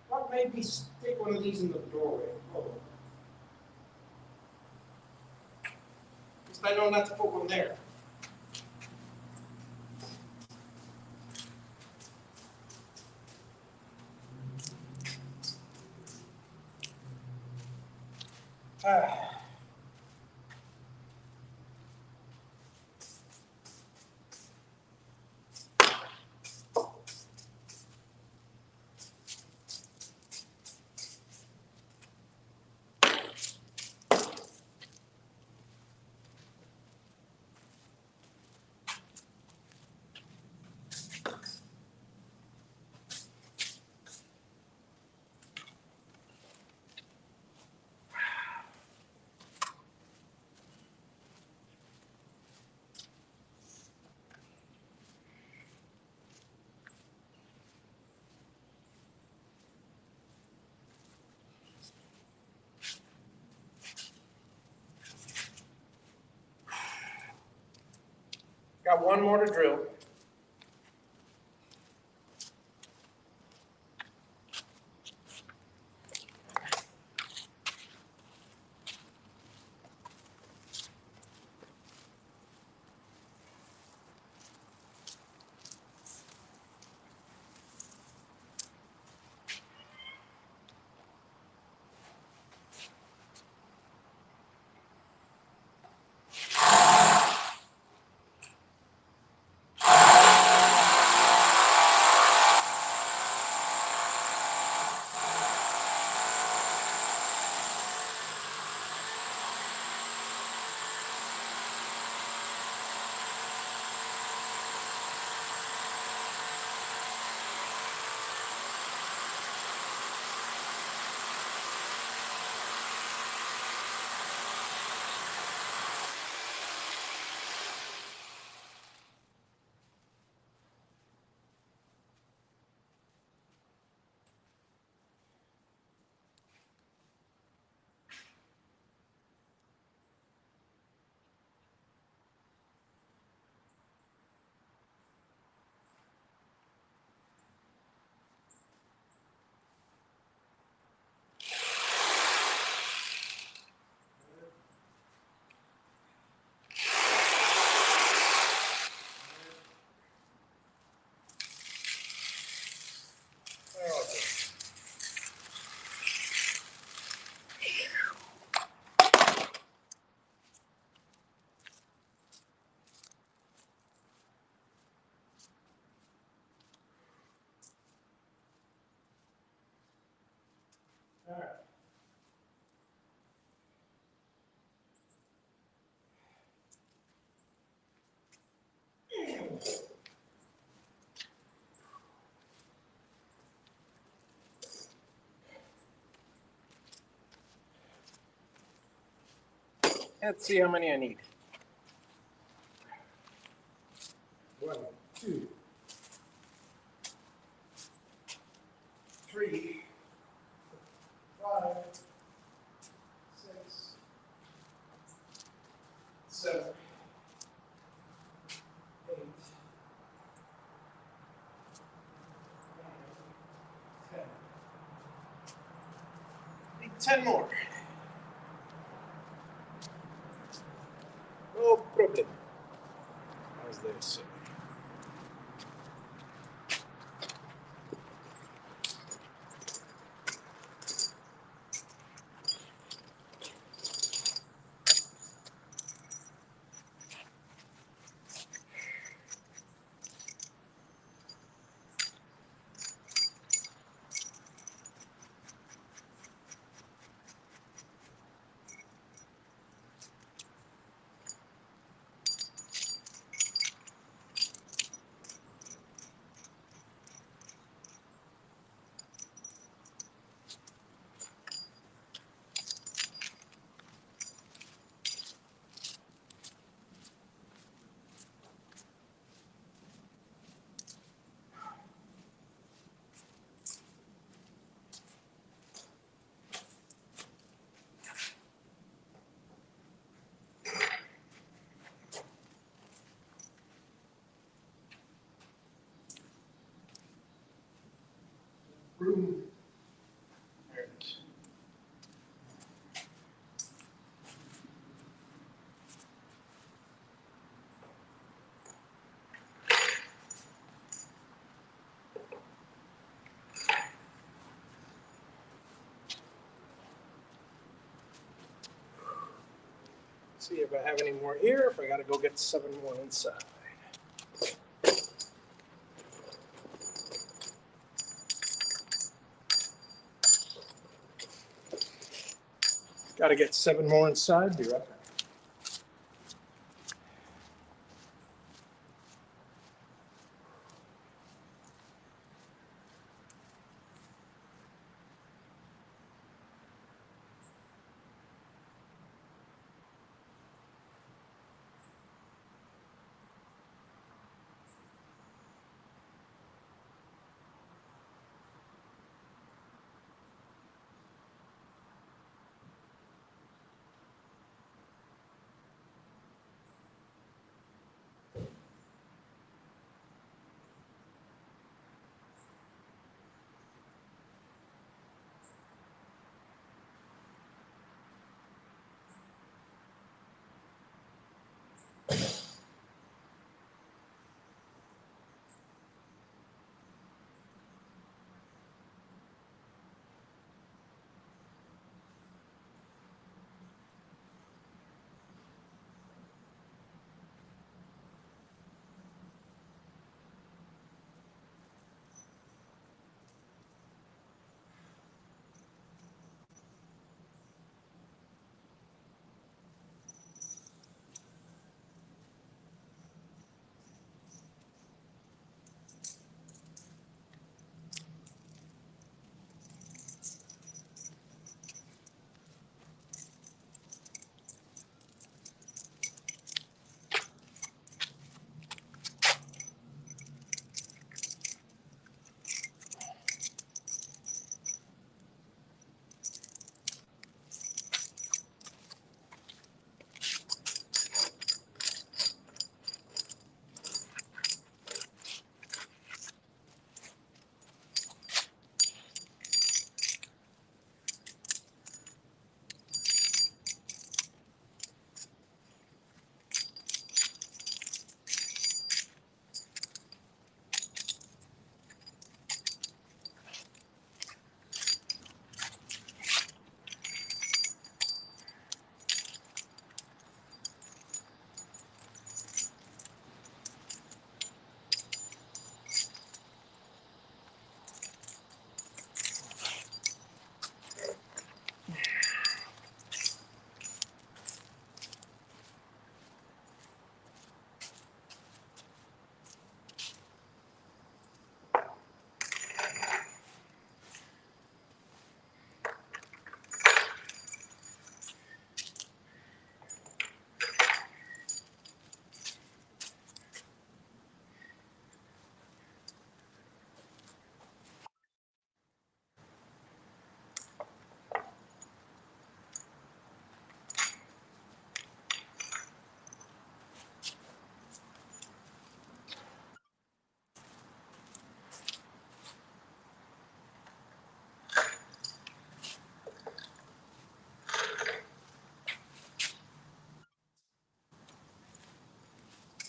What made me stick one of these in the doorway? Oh. At least I know not to put one there. Got one more to drill. All right. Let's see how many I need. 1, 2, 3, 5, 6, 7, 8, 9, 10. Need 10 more. No problem. As they say. See if I have any more here, if I gotta go get 7 more inside. Gotta get 7 more inside, be right back.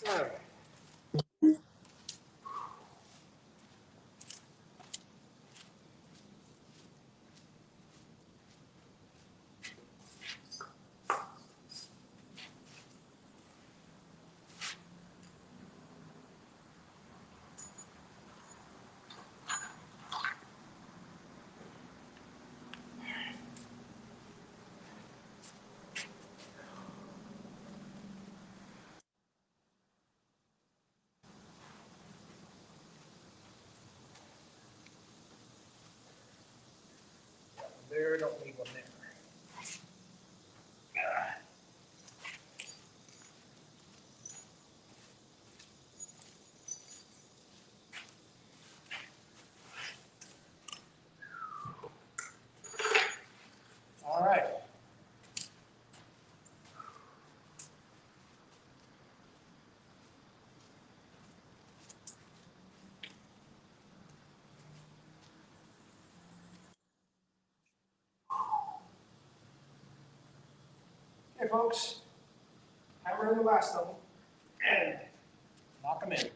All right. There, don't leave one there. All right. Okay, folks. Hammer in the last of them and knock them in.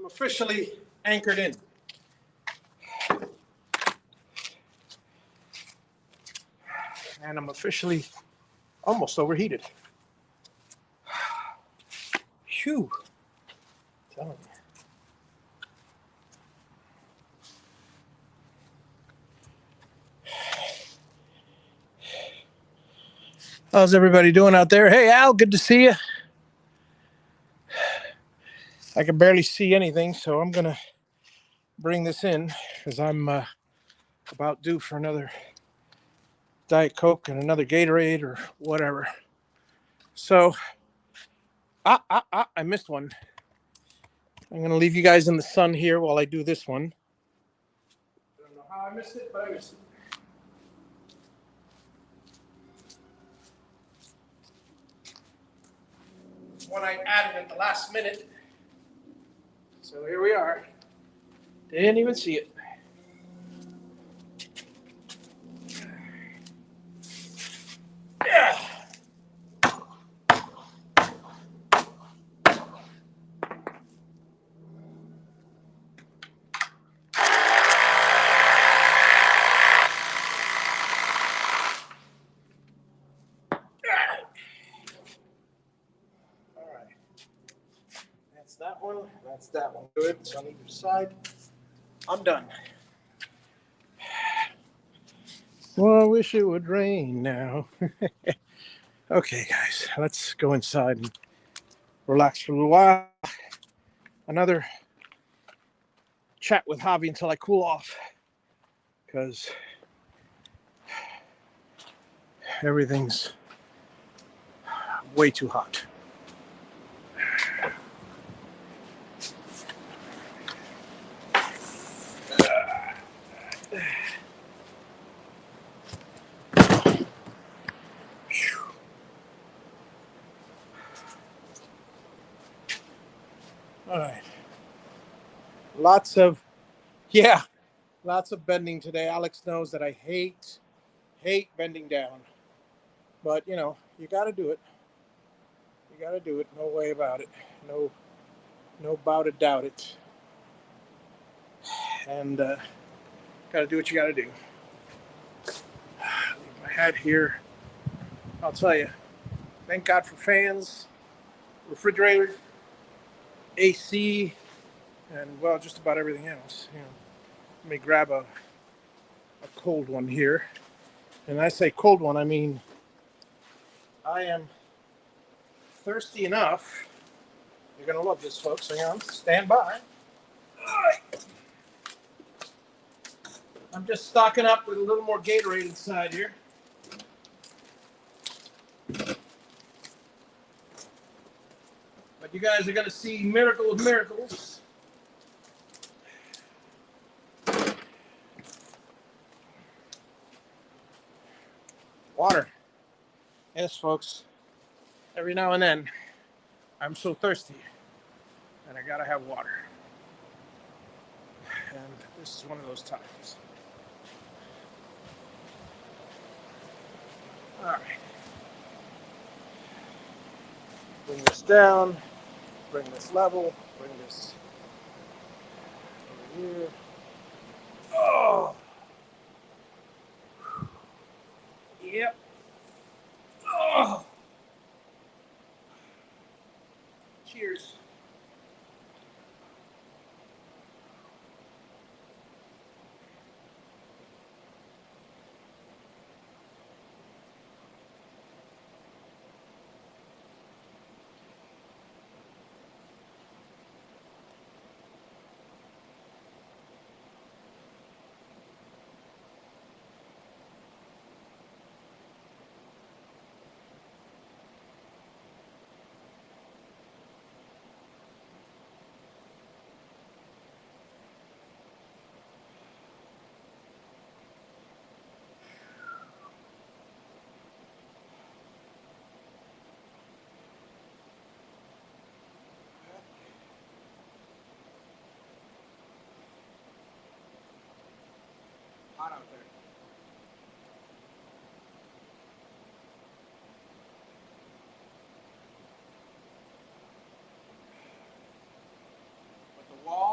officially anchored in. And I'm officially almost overheated. Phew. I'm telling you. How's everybody doing out there? Hey, Al, good to see you. I can barely see anything, so I'm going to bring this in because I'm about due for another Diet Coke and another Gatorade or whatever. So, I missed one. I'm going to leave you guys in the sun here while I do this one. I don't know how I missed it, but I missed it. One I added at the last minute. So here we are. Didn't even see it. Yeah. All right. That's that one. That's that one. Good. So on either side. I'm done. Well, I wish it would rain now. Okay, guys, let's go inside and relax for a little while. Another chat with Javi until I cool off because everything's way too hot. All right. Lots of bending today. Alex knows that I hate bending down. But, you got to do it. You got to do it. No way about it. No bout it, doubt it. And got to do what you got to do. Leave my hat here. I'll tell you, thank God for fans, refrigerators, AC, and, well, just about everything else. Let me grab a cold one here. And I say cold one, I mean I am thirsty enough. You're going to love this, folks. Hang on. Stand by. All right. I'm just stocking up with a little more Gatorade inside here. But you guys are going to see miracle of miracles. Water. Yes, folks. Every now and then, I'm so thirsty, and I got to have water. And this is one of those times. All right. Bring this down. Bring this level. Bring this over here. Oh. Yep. Oh. Cheers. Hot out there. But the wall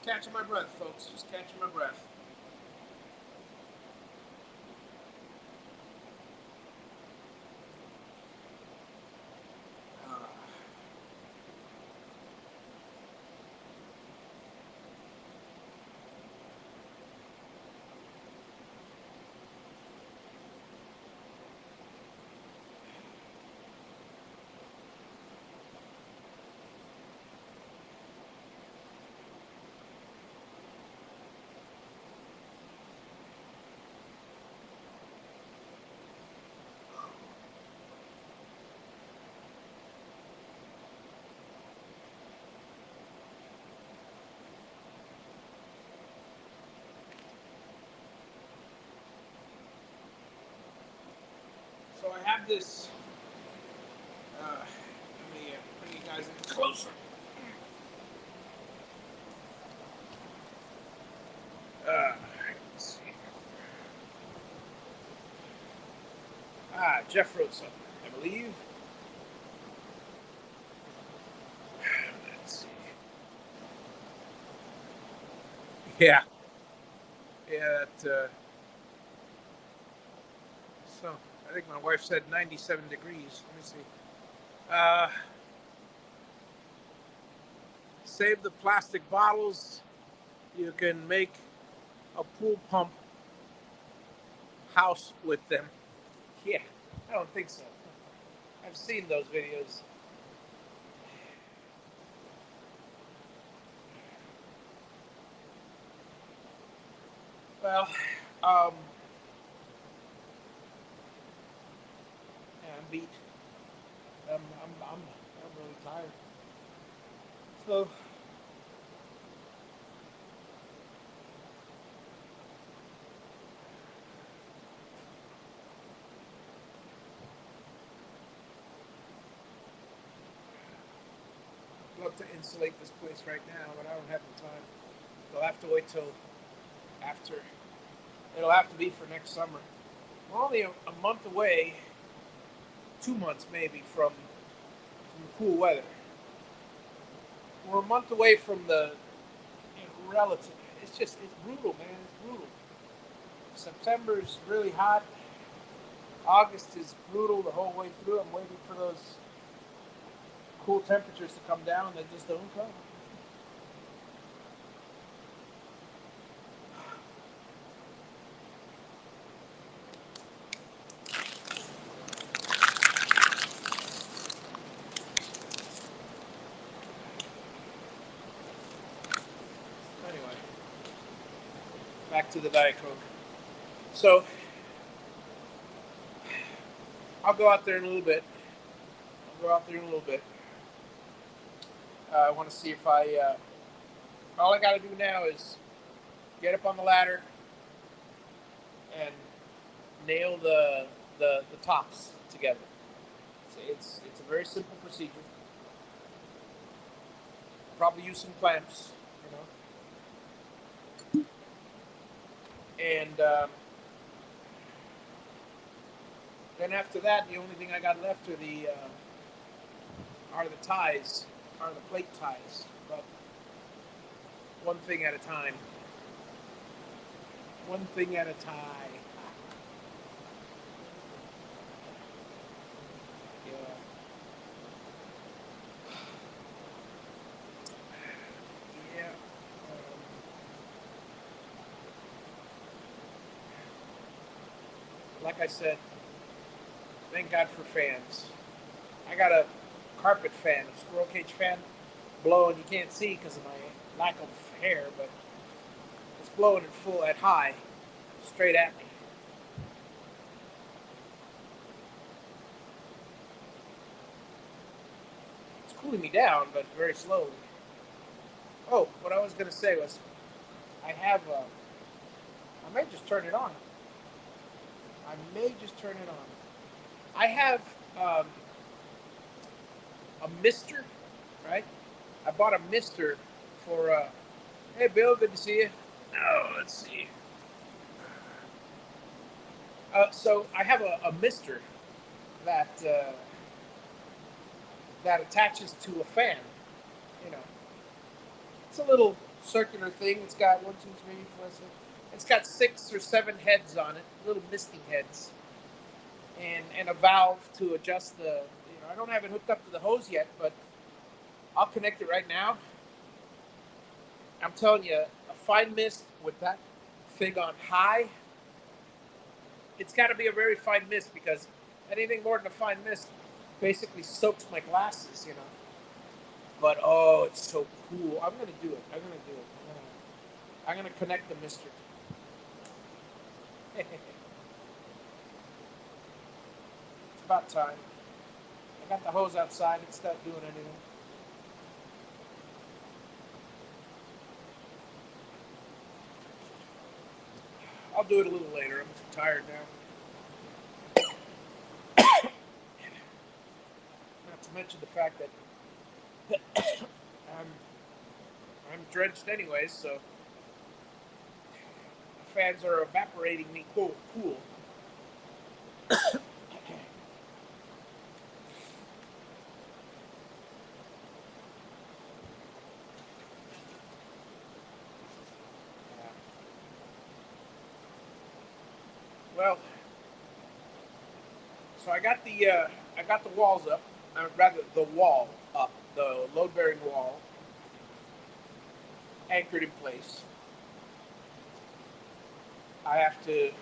catching my breath, folks. Just catching my breath. So I have this. Let me bring you guys in closer. Let's see. Jeff wrote something, I believe. Let's see. Yeah. Yeah, so I think my wife said 97 degrees. Let me see. Uh, Save the plastic bottles. You can make a pool pump house with them. Yeah, I don't think so. I've seen those videos. Well, um, yeah, I'm beat. I'm really tired. So, I'd love to insulate this place right now, but I don't have the time. They'll have to wait till after. It'll have to be for next summer. We're only a month away, 2 months maybe, from cool weather. We're a month away from the relative. It's brutal, man. It's brutal. September's really hot. August is brutal the whole way through. I'm waiting for those cool temperatures to come down. They just don't come. Anyway, back to the Diet Coke. So I'll go out there in a little bit. I want to see if all I got to do now is get up on the ladder and nail the tops together. It's a very simple procedure. Probably use some clamps, and then after that, the only thing I got left are the ties, are the plate ties. But one thing at a time. One thing at a time. Yeah. Yeah. Like I said, thank God for fans. I got a carpet fan, a squirrel cage fan, blowing. You can't see because of my lack of hair, but it's blowing at full, at high, straight at me. It's cooling me down, but very slowly. Oh, what I was going to say was, I may just turn it on. I have um, a mister, right? I bought a mister for, hey Bill, good to see you. Oh, let's see. So I have a mister that that attaches to a fan. You know, it's a little circular thing. It's got 1, 2, 3, 4, 6. It's got 6 or 7 heads on it, little misting heads, and a valve to adjust the. I don't have it hooked up to the hose yet, but I'll connect it right now. I'm telling you, a fine mist with that thing on high, it's got to be a very fine mist because anything more than a fine mist basically soaks my glasses. But oh, it's so cool. I'm gonna do it. I'm gonna connect the mister. It's about time. I got the hose outside. It's not doing anything. I'll do it a little later. I'm too tired now. Not to mention the fact that I'm drenched anyways, so the fans are evaporating me cool. Well, so I got the walls up. Rather, the wall up, the load-bearing wall, anchored in place. I have to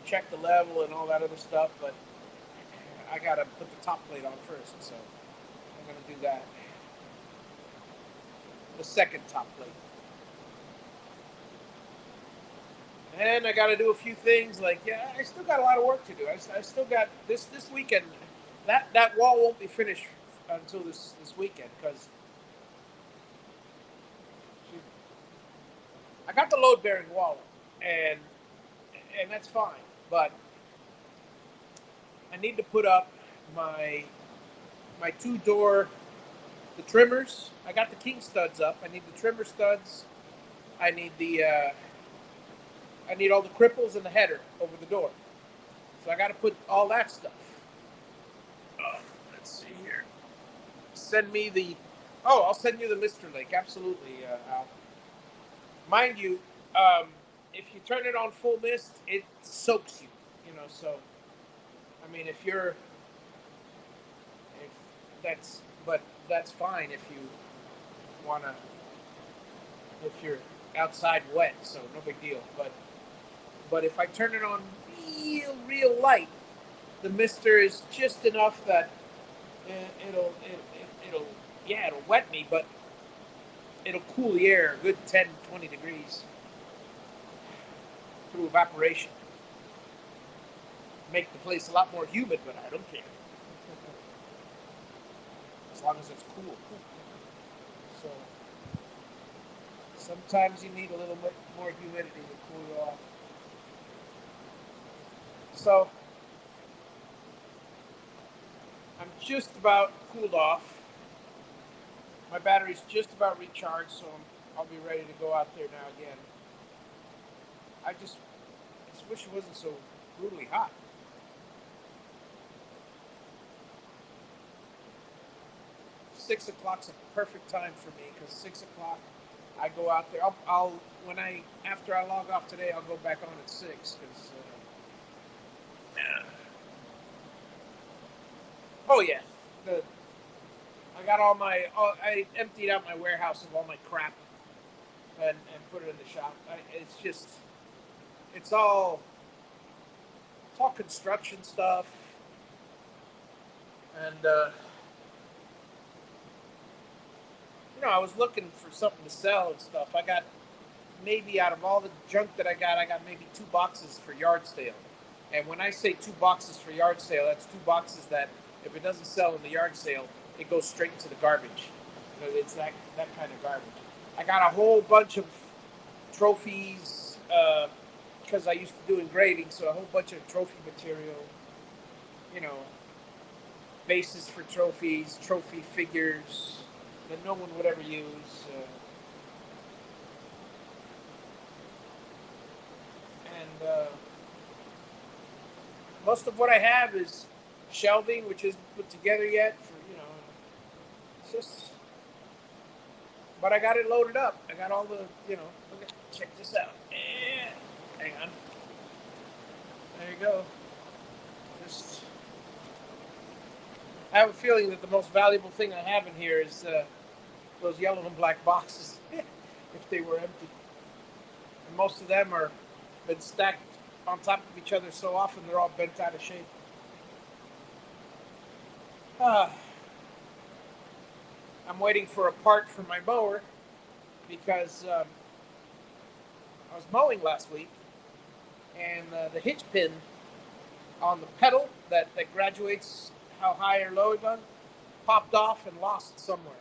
check the level and all that other stuff, but I gotta put the top plate on first, so I'm gonna do that. The second top plate. And I gotta do a few things like, I still got a lot of work to do. I still got this weekend. That wall won't be finished until this weekend because I got the load bearing wall, and that's fine. But I need to put up my 2-door the trimmers. I got the king studs up. I need the trimmer studs. I need I need all the cripples and the header over the door. So I got to put all that stuff. Let's see here. Send me the. Oh, I'll send you the Mr. Lake. Absolutely, Al. Mind you, if you turn it on full mist, it soaks you. So I mean, if that's fine if you wanna, if you're outside wet, so no big deal. But if I turn it on real light, the mister is just enough that it'll wet me, but it'll cool the air a good 10, 20 degrees through evaporation. Make the place a lot more humid, but I don't care. As long as it's cool. So sometimes you need a little bit more humidity to cool you off. So I'm just about cooled off. My battery's just about recharged, so I'll be ready to go out there now again. I just wish it wasn't so brutally hot. Six o'clock's a perfect time for me because 6 o'clock I go out there. After I log off today, I'll go back on at 6 because. Oh yeah, I got I emptied out my warehouse of all my crap and put it in the shop. It's all construction stuff, and I was looking for something to sell and stuff. I got maybe out of all the junk that I got maybe 2 boxes for yard sale. And when I say 2 boxes for yard sale, that's 2 boxes that if it doesn't sell in the yard sale, it goes straight into the garbage. It's that kind of garbage. I got a whole bunch of trophies because I used to do engraving, so a whole bunch of trophy material. Bases for trophies, trophy figures that no one would ever use. And most of what I have is shelving, which isn't put together yet. It's just But I got it loaded up. I got all the, look at, check this out. Hang on. There you go. Just, I have a feeling that the most valuable thing I have in here is those yellow and black boxes, if they were empty. And most of them are been stacked on top of each other so often they're all bent out of shape. I'm waiting for a part for my mower because I was mowing last week and the hitch pin on the pedal that graduates how high or low it goes popped off and lost somewhere.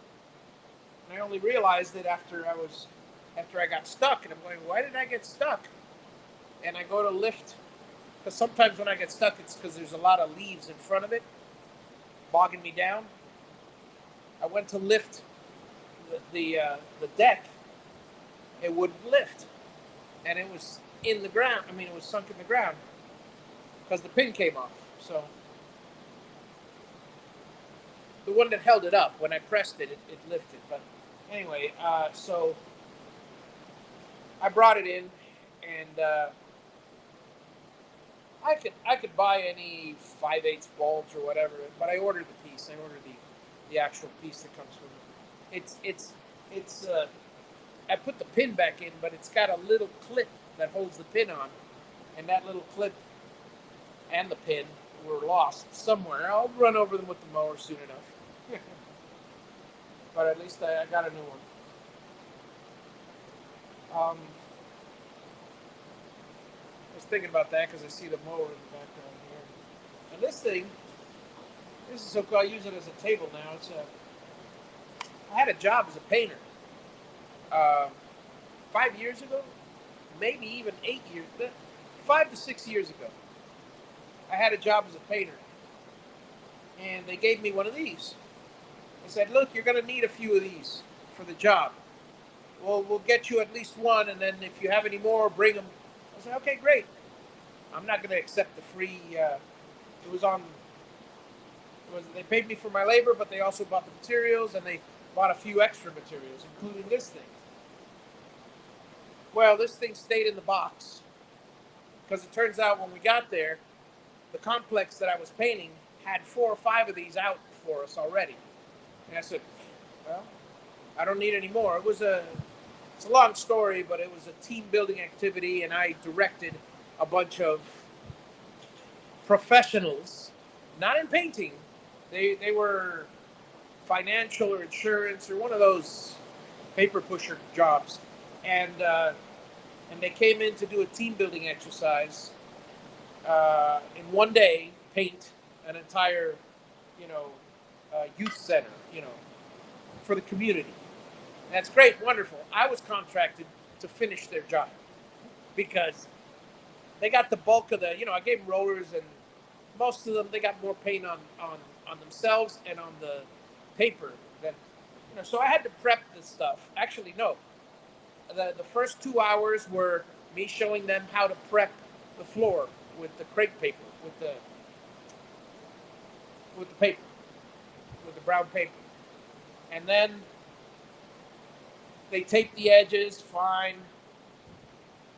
And I only realized it after I got stuck, and I'm going, why did I get stuck? And I go to lift, because sometimes when I get stuck, it's because there's a lot of leaves in front of it, bogging me down. I went to lift the deck, it wouldn't lift, and it was in the ground. I mean, it was sunk in the ground because the pin came off. So the one that held it up, when I pressed it, it lifted. But anyway, so I brought it in, and I could buy any 5/8 bolts or whatever, but I ordered the piece. I ordered the actual piece that comes from it. It's I put the pin back in, but it's got a little clip that holds the pin on, and that little clip and the pin were lost somewhere. I'll run over them with the mower soon enough. But at least I got a new one. I was thinking about that because I see the mower in the background here. And this is so-called, I use it as a table now. I had a job as a painter 5 years ago, maybe even 8 years, 5 to 6 years ago. I had a job as a painter, and they gave me one of these. They said, look, you're going to need a few of these for the job. Well, we'll get you at least one, and then if you have any more, bring them. I said, okay, great. I'm not going to accept the free, they paid me for my labor, but they also bought the materials, and they bought a few extra materials, including this thing. Well, this thing stayed in the box, because it turns out when we got there, the complex that I was painting had 4 or 5 of these out for us already. And I said, well, I don't need any more. It's a long story, but it was a team building activity, and I directed a bunch of professionals, not in painting. They were financial or insurance or one of those paper pusher jobs, and they came in to do a team building exercise. In one day, paint an entire, youth center, for the community. And that's great, wonderful. I was contracted to finish their job because they got the bulk of I gave them rollers, and most of them, they got more paint on themselves and on the paper than, so I had to prep this stuff. Actually, no. The first 2 hours were me showing them how to prep the floor with the crepe paper, with the paper, with the brown paper. And then they taped the edges, fine.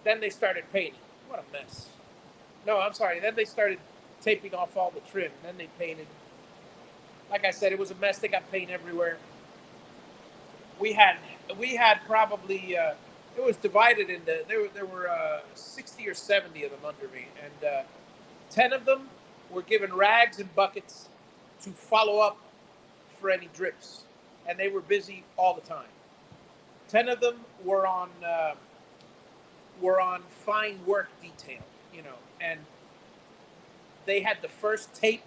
Then they started painting. What a mess. No, I'm sorry. Then they started taping off all the trim. Then they painted. Like I said, it was a mess. They got paint everywhere. We had probably it was divided into there were 60 or 70 of them under me, and 10 of them were given rags and buckets to follow up for any drips, and they were busy all the time. 10 of them were on fine work detail, and they had to first tape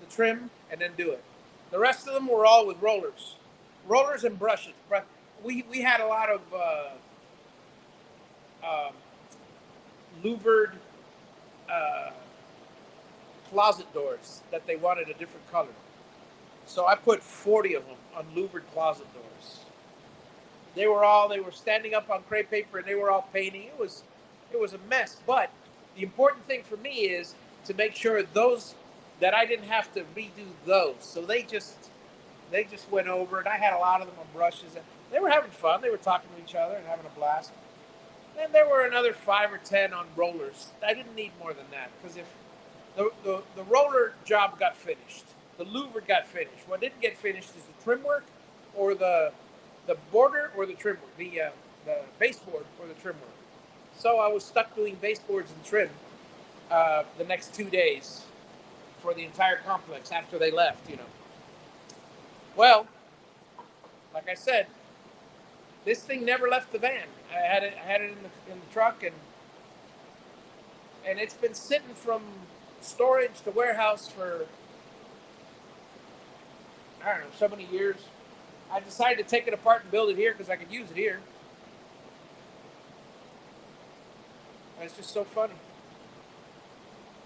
the trim and then do it. The rest of them were all with rollers and brushes. We had a lot of louvered closet doors that they wanted a different color. So I put 40 of them on louvered closet doors. They were standing up on crepe paper, and they were all painting. It was a mess. But the important thing for me is to make sure those that I didn't have to redo those. So they just went over it. I had a lot of them on brushes. They were having fun. They were talking to each other and having a blast. And there were another 5 or 10 on rollers. I didn't need more than that because if the roller job got finished, the louver got finished. What didn't get finished is the trim work, or the border, or the trim work, the baseboard or the trim work. So I was stuck doing baseboards and trim the next 2 days for the entire complex after they left. Well, like I said, this thing never left the van. I had it in the truck, and it's been sitting from storage to warehouse for I don't know so many years. I decided to take it apart and build it here because I could use it here. And it's just so funny.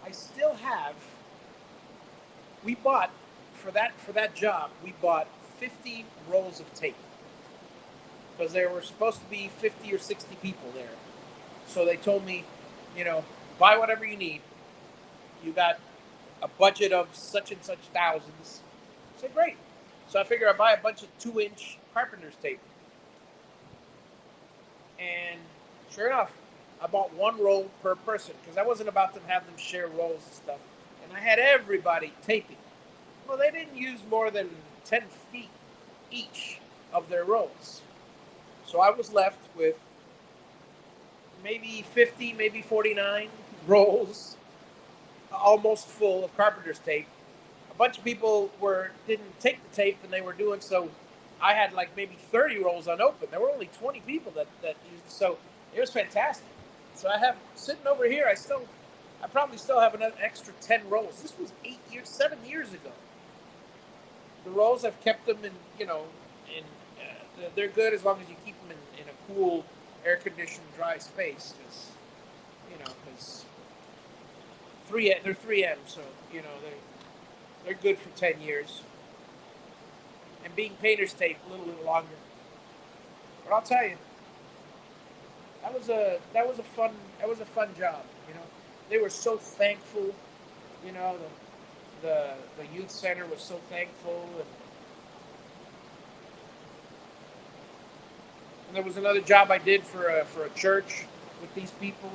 I still have. We bought for that job. We bought 50 rolls of tape because there were supposed to be 50 or 60 people there. So they told me, buy whatever you need. You got a budget of such and such thousands. I said, great. So I figured I'd buy a bunch of 2-inch carpenter's tape. And sure enough, I bought one roll per person because I wasn't about to have them share rolls and stuff. And I had everybody taping. Well, they didn't use more than 10 feet each of their rolls. So I was left with maybe 50, maybe 49 rolls, almost full of carpenter's tape. A bunch of people didn't take the tape, and they were doing so. I had like maybe 30 rolls unopened. There were only 20 people that used it, so it was fantastic. So I have sitting over here. I probably still have an extra 10 rolls. This was 7 years ago. The rolls, I've kept them they're good as long as you keep them in a cool, air-conditioned, dry space. Because they're 3M, so they're good for 10 years. And being painter's tape a little longer. But I'll tell you, that was a fun job. They were so thankful. The youth center was so thankful, and there was another job I did for a church with these people.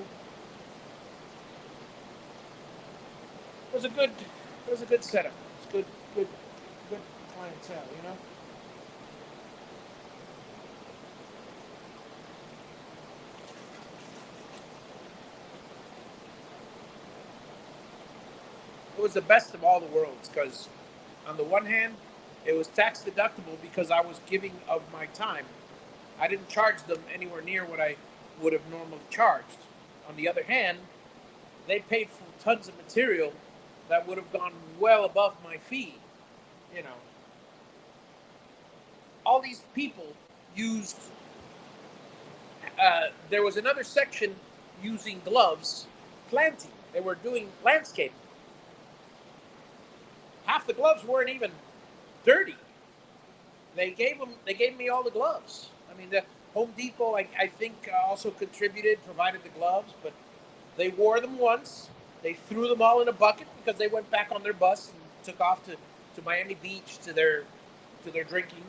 It was a good setup. It was good clientele. It was the best of all the worlds because, on the one hand, it was tax deductible because I was giving of my time. I didn't charge them anywhere near what I would have normally charged. On the other hand, they paid for tons of material that would have gone well above my fee. You know, all these people used. There was another section using gloves, planting. They were doing landscaping. Half the gloves weren't even dirty. They gave me all the gloves. I mean, the Home Depot, I think, also contributed, provided the gloves, but they wore them once. They threw them all in a bucket because they went back on their bus and took off to Miami Beach to their drinking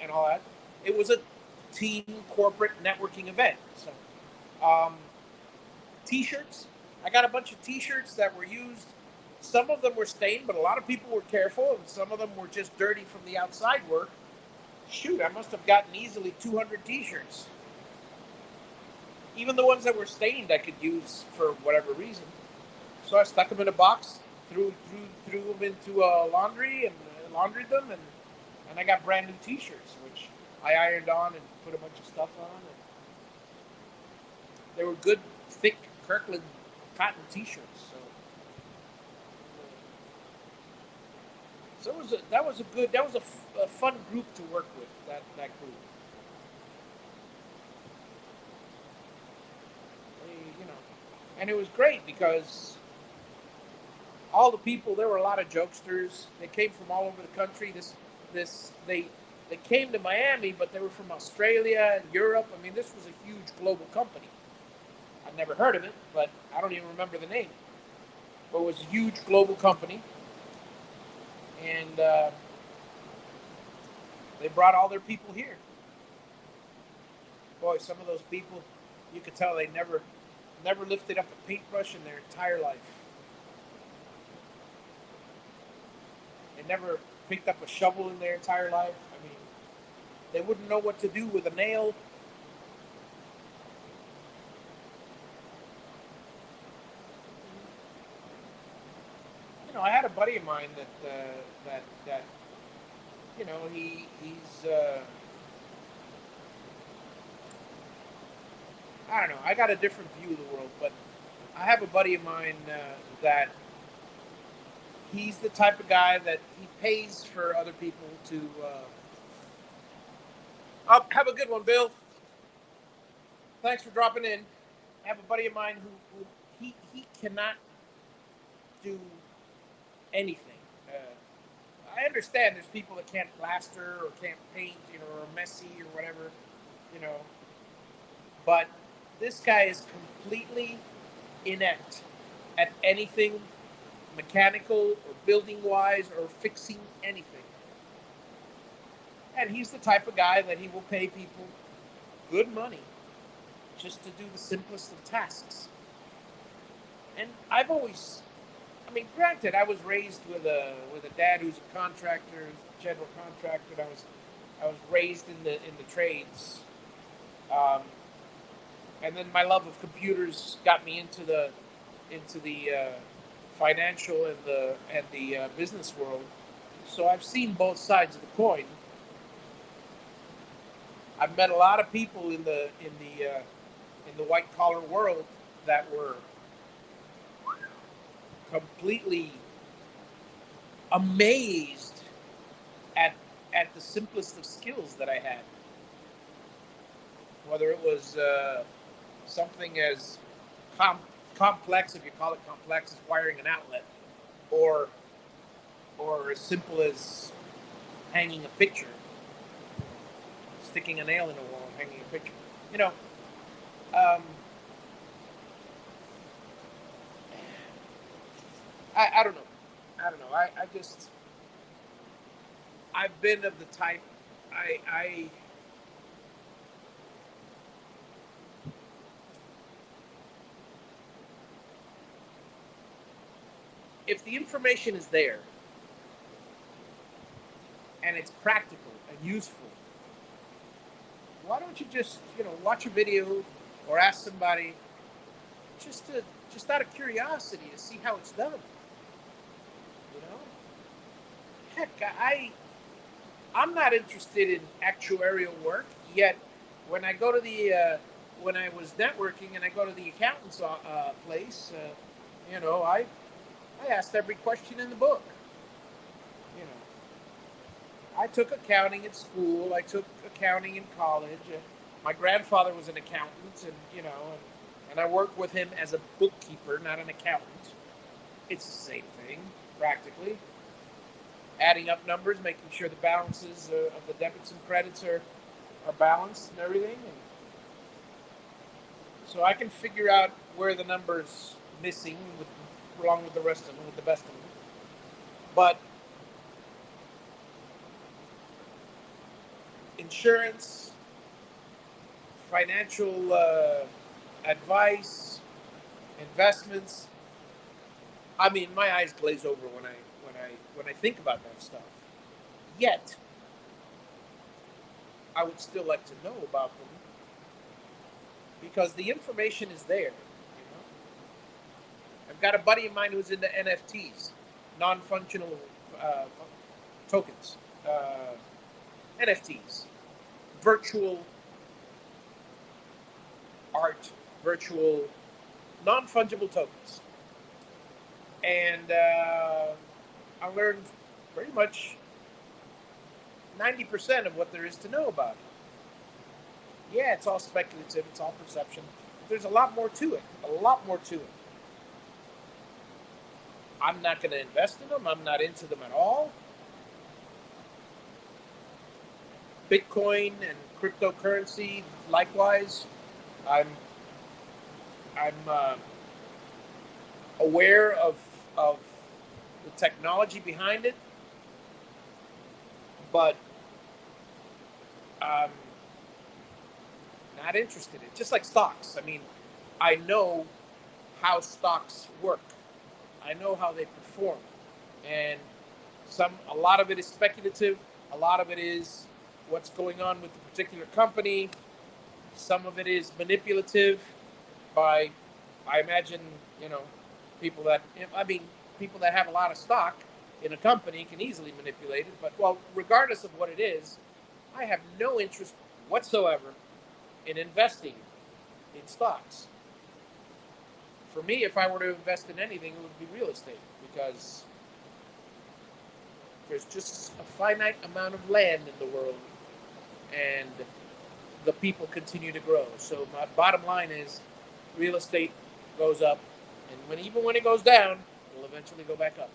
and all that. It was a team corporate networking event. So, T-shirts. I got a bunch of T-shirts that were used. Some of them were stained, but a lot of people were careful, and some of them were just dirty from the outside work. Shoot, I must have gotten easily 200 T-shirts. Even the ones that were stained, I could use for whatever reason. So I stuck them in a box, threw them into a laundry, and laundered them, and I got brand new T-shirts, which I ironed on and put a bunch of stuff on. And they were good, thick Kirkland cotton T-shirts. So that was a fun group to work with. That group. And it was great because all the people, there were a lot of jokesters. They came from all over the country. They came to Miami, but they were from Australia and Europe. I mean, this was a huge global company. I'd never heard of it, but I don't even remember the name. But it was a huge global company. And they brought all their people here. boy, some of those people, you could tell they never lifted up a paintbrush in their entire life. They never picked up a shovel in their entire life. I mean, they wouldn't know what to do with a nail. I had a buddy of mine that he's I don't know. I got a different view of the world, but I have a buddy of mine that he's the type of guy that he pays for other people to. Oh, have a good one, Bill. Thanks for dropping in. I have a buddy of mine who he cannot do anything. Uh, I understand there's people that can't plaster or can't paint, or are messy or whatever, you know. But this guy is completely inept at anything mechanical or building wise or fixing anything. And he's the type of guy that he will pay people good money just to do the simplest of tasks. And I've always, granted, I was raised with a dad who's a contractor, general contractor. And I was raised in the trades, and then my love of computers got me into the financial and the business world. So I've seen both sides of the coin. I've met a lot of people in the white collar world that were completely amazed at the simplest of skills that I had. Whether it was something as complex, if you call it complex, as wiring an outlet, or as simple as hanging a picture, sticking a nail in a wall and hanging a picture. I don't know. I just, I've been of the type, I if the information is there and it's practical and useful, why don't you just, watch a video or ask somebody just out of curiosity to see how it's done. Heck, I'm not interested in actuarial work yet. When I go to when I was networking and I go to the accountant's place, I asked every question in the book. I took accounting at school. I took accounting in college. My grandfather was an accountant, and I worked with him as a bookkeeper, not an accountant. It's the same thing, practically. Adding up numbers, making sure the balances of the debits and credits are balanced and everything. And so I can figure out where the number's missing along with the rest of them, with the best of them. But insurance, financial advice, investments. My eyes glaze over when I think about that stuff. Yet, I would still like to know about them because the information is there. I've got a buddy of mine who's into NFTs, non-functional tokens, NFTs, virtual art, virtual non-fungible tokens. And I learned pretty much 90% of what there is to know about it. Yeah, it's all speculative, it's all perception. There's a lot more to it, I'm not going to invest in them. I'm not into them at all. Bitcoin and cryptocurrency, likewise, I'm aware of the technology behind it, but Not interested in. Just like stocks. I mean, I know how stocks work. I know how they perform, and a lot of it is speculative. A lot of it is what's going on with the particular company. Some of it is manipulative by, I imagine, you know, people that, I mean, people that have a lot of stock in a company can easily manipulate it. But, well, regardless of what it is, I have no interest whatsoever in investing in stocks. For me, if I were to invest in anything, it would be real estate, because there's just a finite amount of land in the world, and the people continue to grow. So my bottom line is, real estate goes up, and even when it goes down, it will eventually go back up.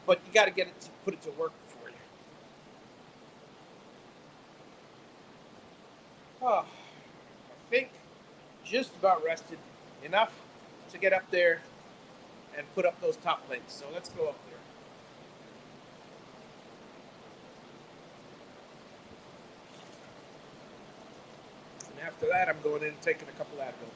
But you got to get it to put it to work for you. Oh, I think just about rested enough to get up there and put up those top plates. So let's go up there. And after that, I'm going in and taking a couple Advil.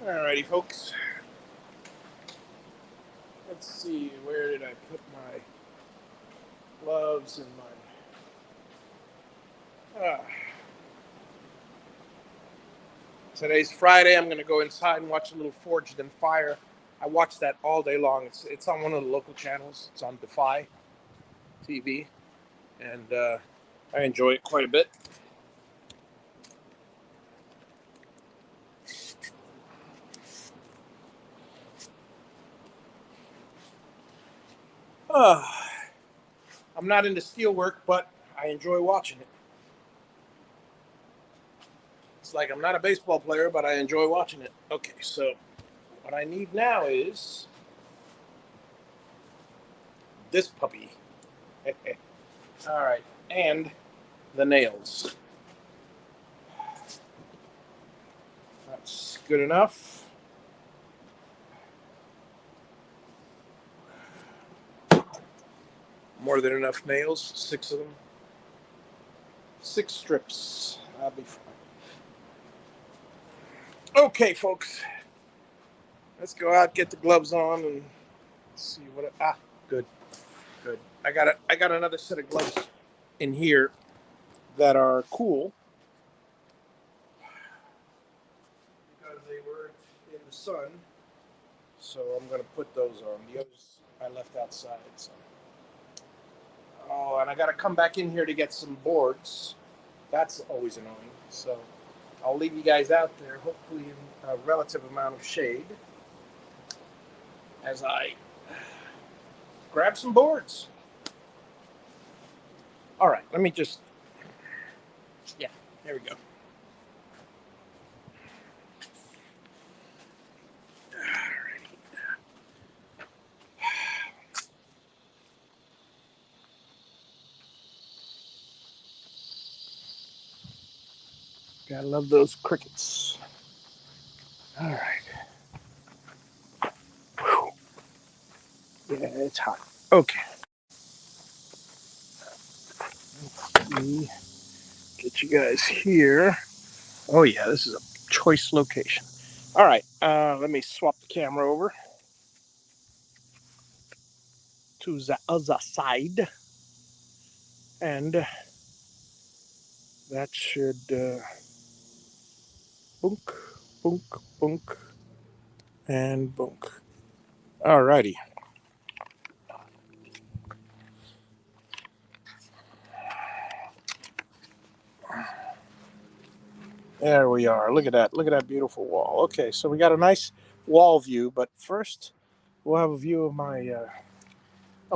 Alrighty, folks. Let's see, where did I put my gloves and my... Today's Friday. I'm going to go inside and watch a little Forged in Fire. I watch that all day long. It's on one of the local channels. It's on Defy TV, and I enjoy it quite a bit. I'm not into steel work, but I enjoy watching it. It's like I'm not a baseball player, but I enjoy watching it. Okay, so what I need now is this puppy. All right, and the nails. That's good enough. More than enough nails, 6 of them. 6 strips. That'll be fine. Okay, folks. Let's go out, get the gloves on, and see what. Good, good. I got another set of gloves in here that are cool because they were in the sun. So I'm gonna put those on. The others I left outside. So. Oh, and I got to come back in here to get some boards. That's always annoying. So I'll leave you guys out there, hopefully in a relative amount of shade, as I grab some boards. All right, let me just, yeah, there we go. Gotta love those crickets. All right. Whew. Yeah, it's hot. Okay. Let me get you guys here. Oh, yeah, this is a choice location. All right, let me swap the camera over to the other side. And that should bunk, bunk, bunk, and bunk. Alrighty. There we are. Look at that. Look at that beautiful wall. Okay, so we got a nice wall view, but first we'll have a view of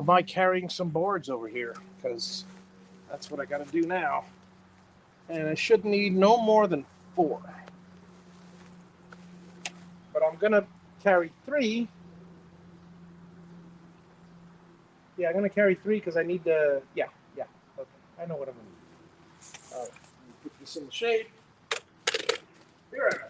my carrying some boards over here, because that's what I got to do now. And I should need no more than 4. But I'm gonna carry 3. Yeah, I'm gonna carry 3 because I need the. Yeah. Okay, I know what I'm gonna do. this in the shade. Here I go.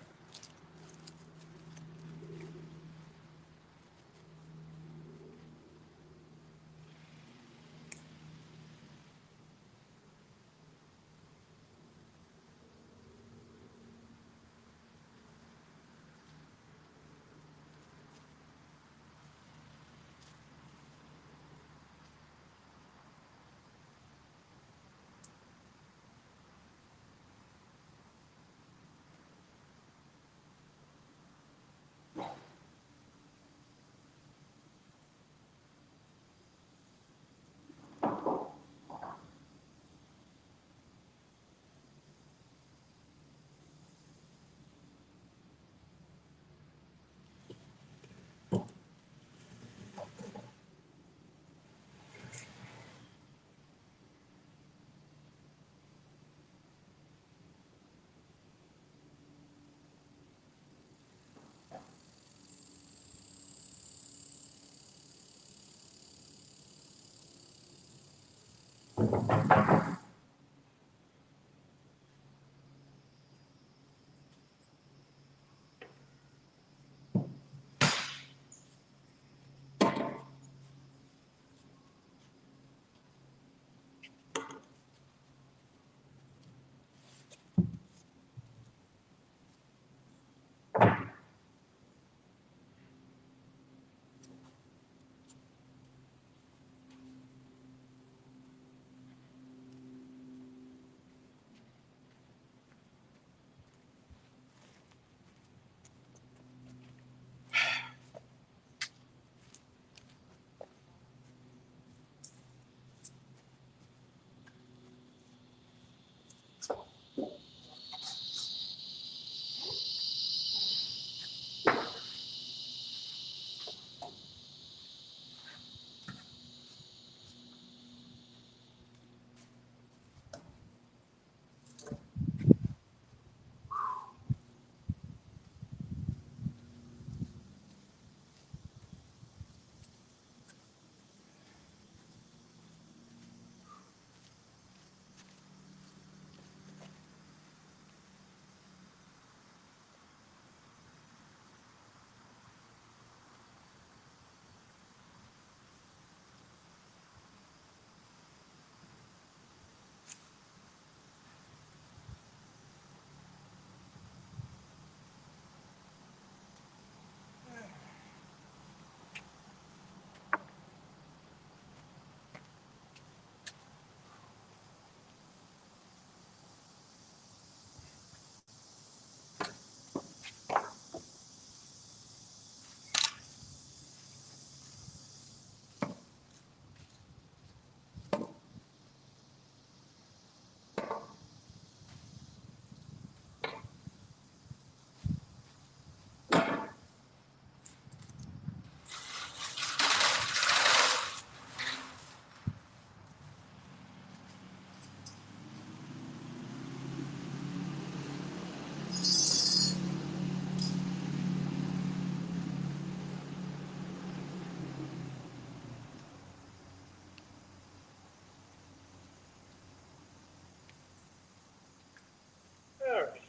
All right.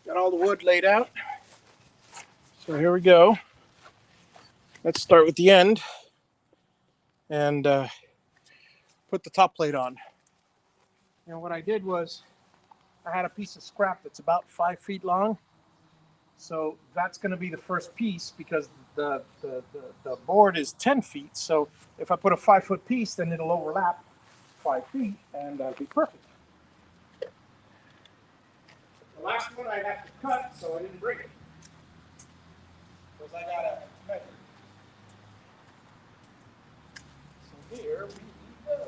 Got all the wood laid out. So here we go. Let's start with the end and put the top plate on. And what I did was I had a piece of scrap that's about 5 feet long. So that's going to be the first piece because the board is 10 feet. So if I put a 5-foot piece, then it'll overlap 5 feet and that'll be perfect. The last one I have to cut so I didn't break it. Because I got to measure. So here we go.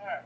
All right.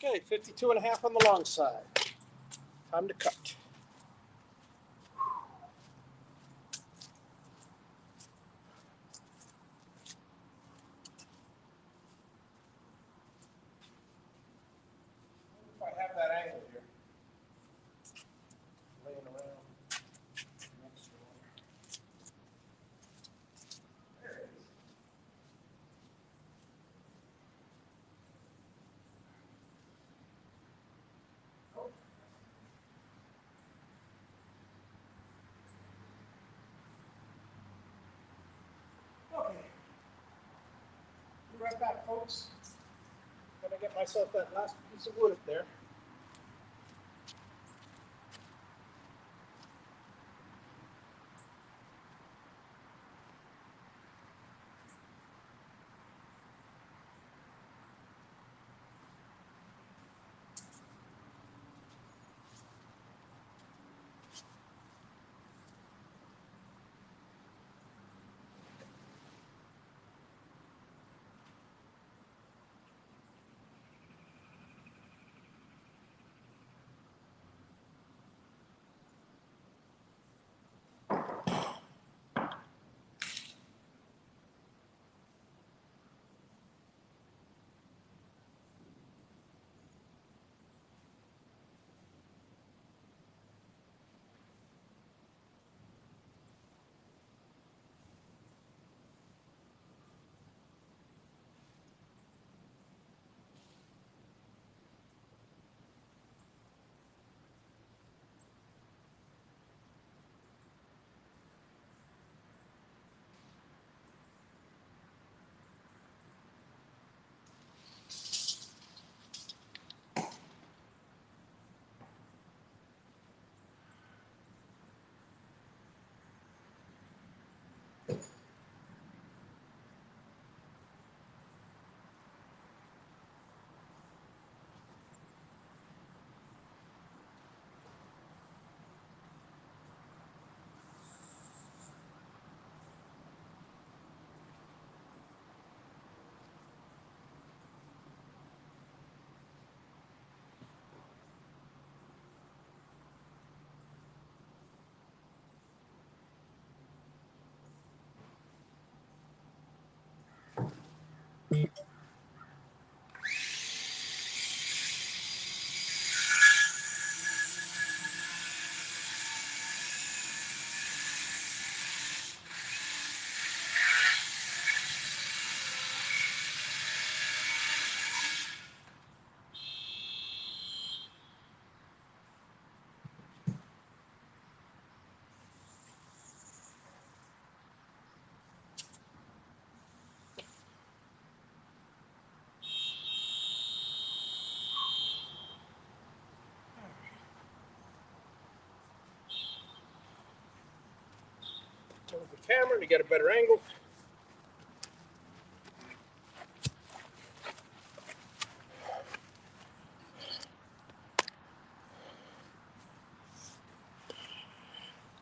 Okay, 52.5 on the long side. Time to cut. If I have that angle here, laying around next to one. There it is. Oh. Okay. Be right back, folks. Gonna get myself that last piece of wood up there. Move the camera to get a better angle.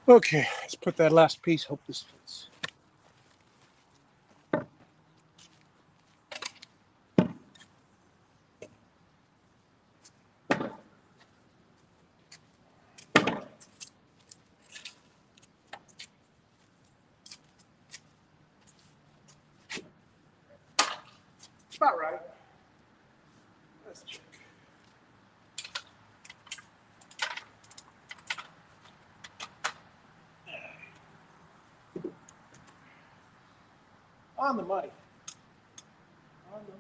Okay, let's put that last piece. Hope this fits. About right. Let's check. On the money. On the money.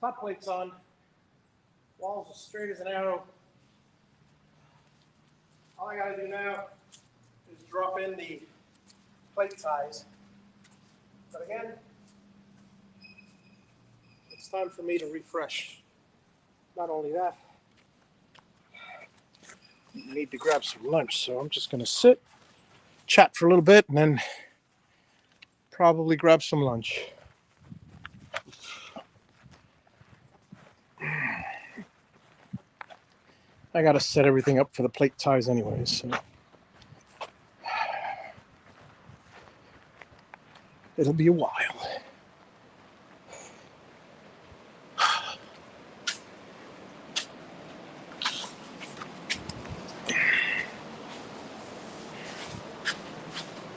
Top plate's on. Walls as straight as an arrow. All I gotta do now is drop in the plate ties. But again, it's time for me to refresh. Not only that, I need to grab some lunch, so I'm just gonna sit, chat for a little bit, and then probably grab some lunch. I gotta set everything up for the plate ties anyways, so it'll be a while.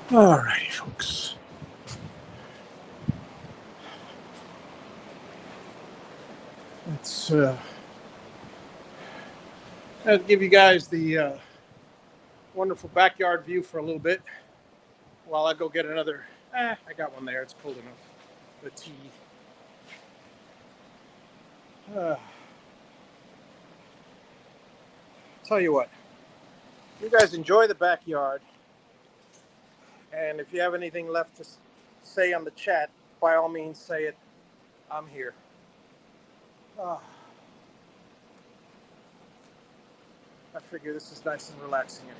Alrighty, folks. Let's I'll give you guys the wonderful backyard view for a little bit while I go get another. I got one there. It's cold enough. The tea. Tell you what, you guys enjoy the backyard, and if you have anything left to say on the chat, by all means say it. I'm here. I figure this is nice and relaxing anyway.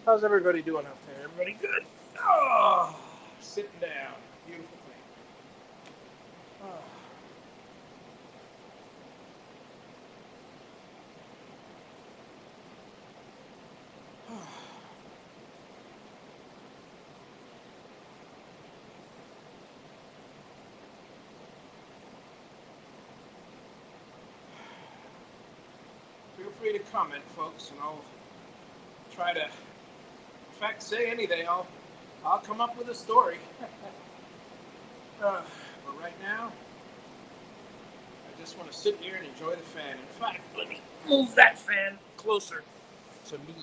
How's everybody doing out there? Everybody good? Oh, sitting down. Beautiful thing. Oh. Feel free to comment, folks, and I'll try to, in fact, say anything. I'll come up with a story. But right now, I just want to sit here and enjoy the fan. In fact, let me move that fan closer to me.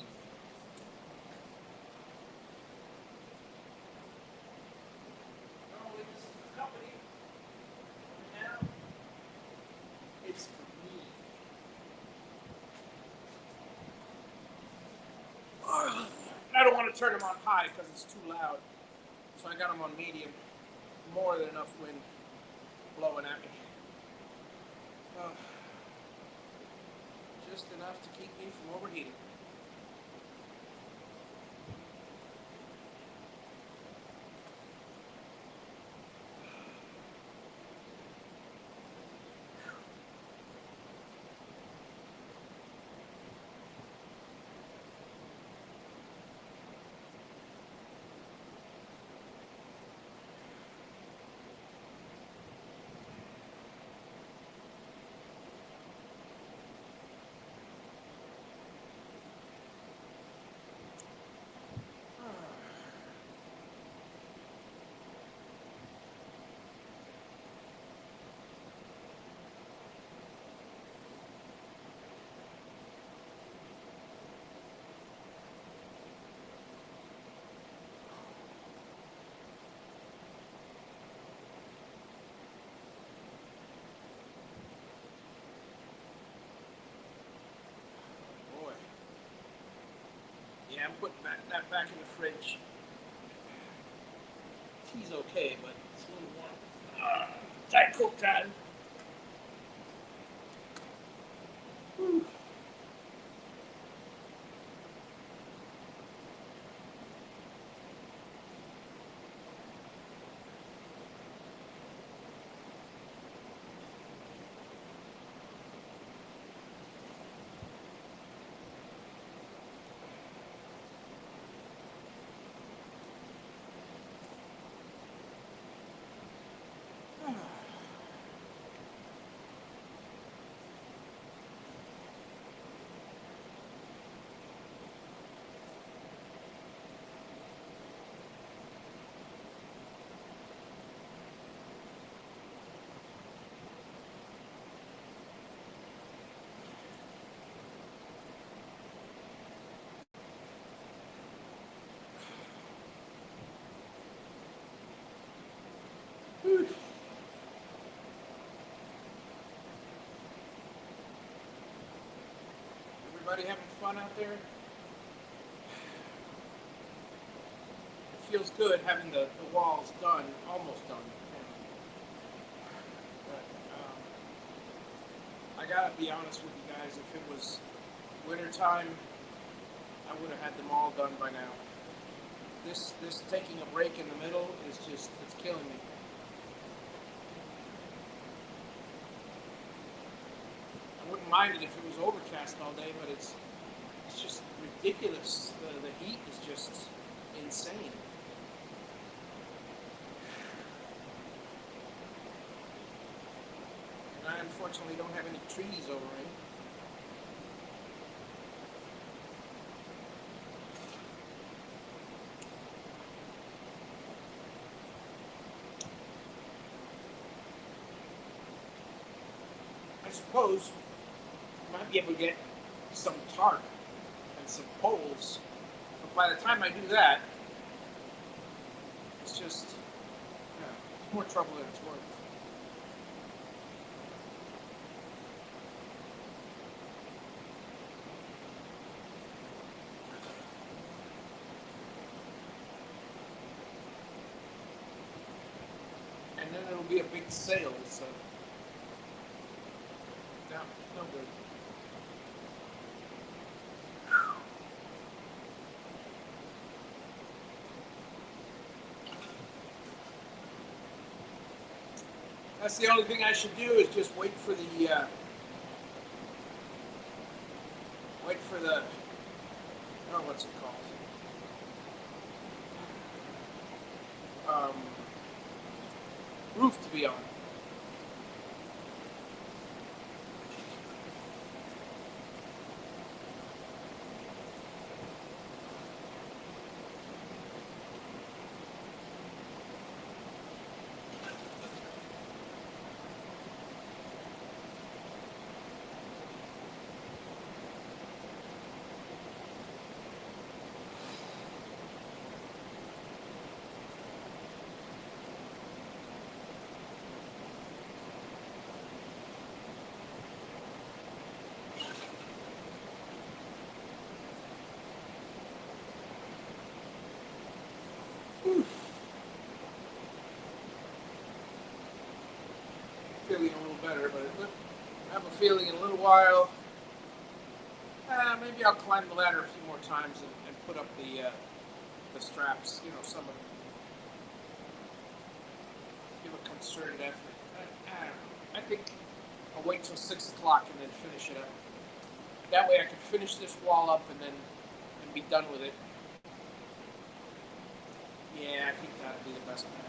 Normally this is for company. Now it's for me. I don't want to turn them on high because it's too loud. So I got them on medium. More than enough wind blowing at me. Just enough to keep me from overheating. Yeah, I'm putting that back in the fridge. Tea's okay, but it's a little warm. Diet Coke time. Whew. Everybody having fun out there? It feels good having the walls done, almost done. But I gotta be honest with you guys, if it was winter time, I would have had them all done by now. This taking a break in the middle is just, it's killing me. I wouldn't mind it if it was overcast all day, but it's just ridiculous. The heat is just insane. And I unfortunately don't have any trees over me. I suppose I might be able to get some tarp and some poles, but by the time I do that, it's just it's more trouble than it's worth. And then it'll be a big sale, so no good. That's the only thing I should do is just wait for the oh, what's it called? Roof to be on. Feeling a little better, but I have a feeling in a little while, maybe I'll climb the ladder a few more times and put up the straps. You know, some of them. Give a concerted effort. I think I'll wait till 6 o'clock and then finish it up. That way I can finish this wall up and be done with it. Yeah, I think that'll be the best plan.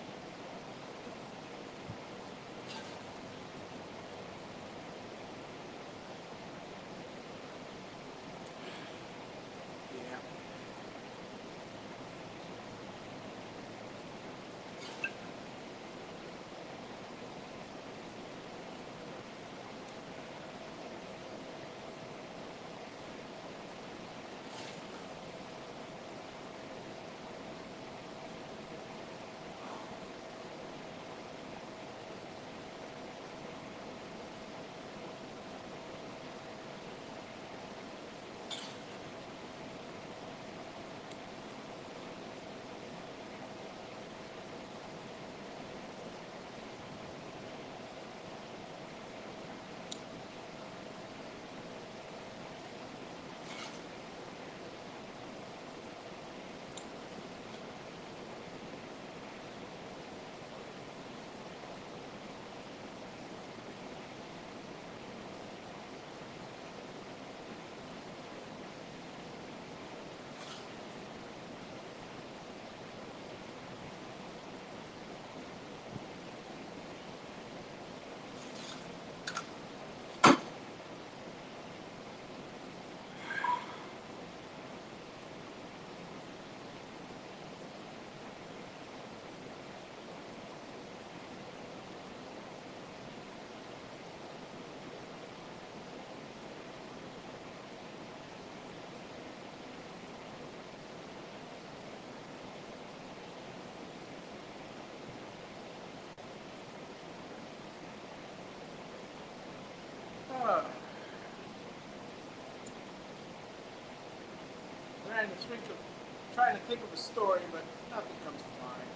trying to think of a story, but nothing comes to mind.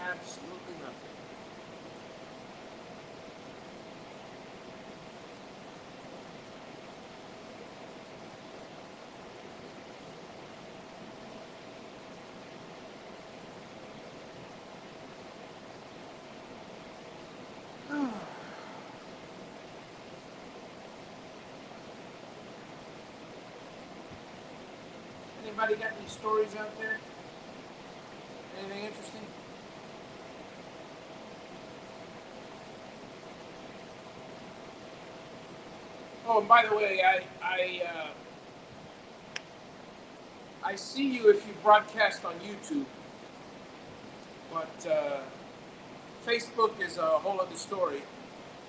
Absolutely nothing. Anybody got any stories out there? Anything interesting? Oh, and by the way, I see you if you broadcast on YouTube, but Facebook is a whole other story.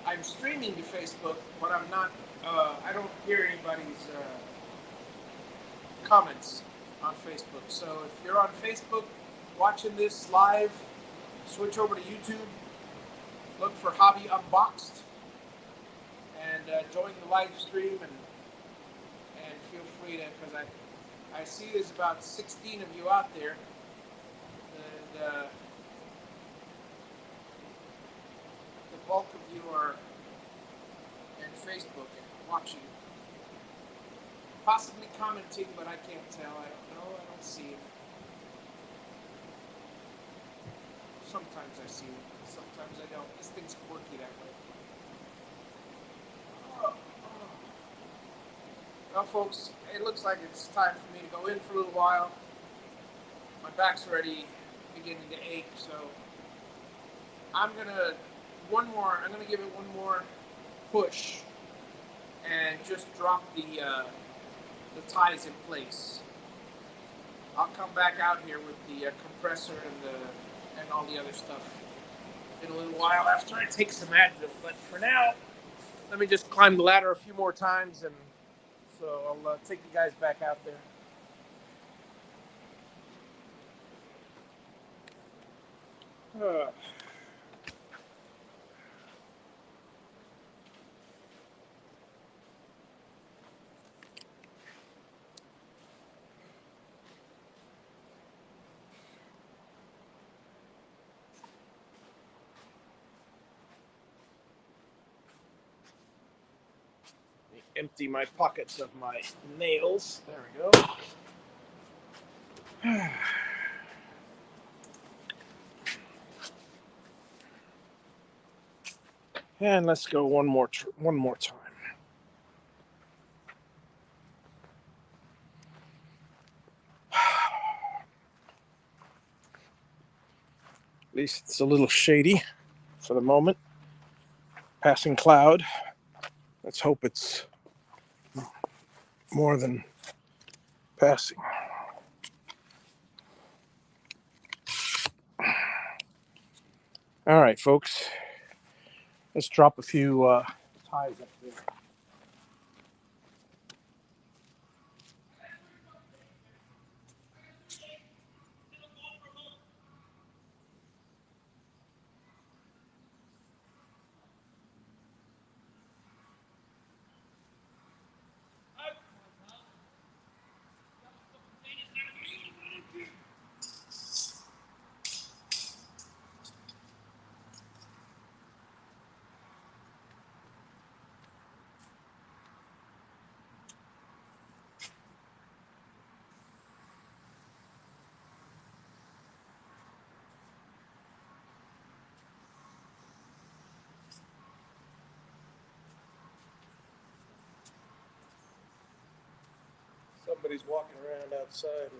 I'm streaming to Facebook, but I'm not. I don't hear anybody's comments on Facebook. So if you're on Facebook watching this live, switch over to YouTube. Look for Hobby Unboxed and join the live stream and feel free to, because I see there's about 16 of you out there, and the bulk of you are in Facebook and watching, possibly commenting, but I can't tell. I don't know. I don't see it. Sometimes I see it. Sometimes I don't. This thing's quirky that way. Well, folks, it looks like it's time for me to go in for a little while. My back's already beginning to ache, so I'm gonna give it one more push and just drop the ties in place. I'll come back out here with the compressor and all the other stuff in a little while after I take some Advil. But for now, let me just climb the ladder a few more times, and so I'll take you guys back out there. Empty my pockets of my nails. There we go. And let's go one more time. At least it's a little shady for the moment. Passing cloud. Let's hope it's more than passing. All right, folks. Let's drop a few ties up there. Somebody's walking around outside.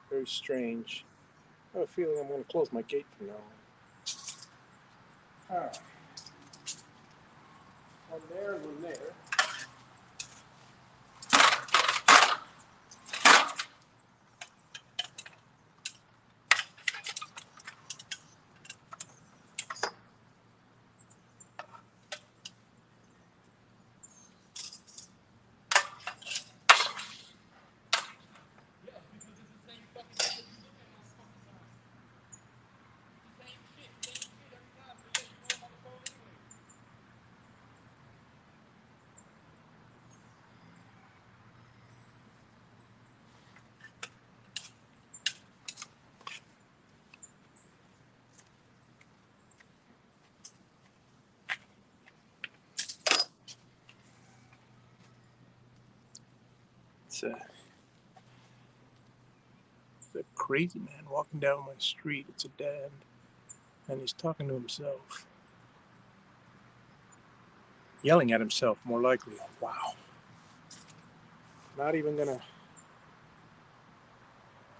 Very strange. I have a feeling I'm going to close my gate from now on. All right. One there, one there. It's a crazy man walking down my street. It's a dad, and he's talking to himself. Yelling at himself, more likely. Wow. Not even gonna.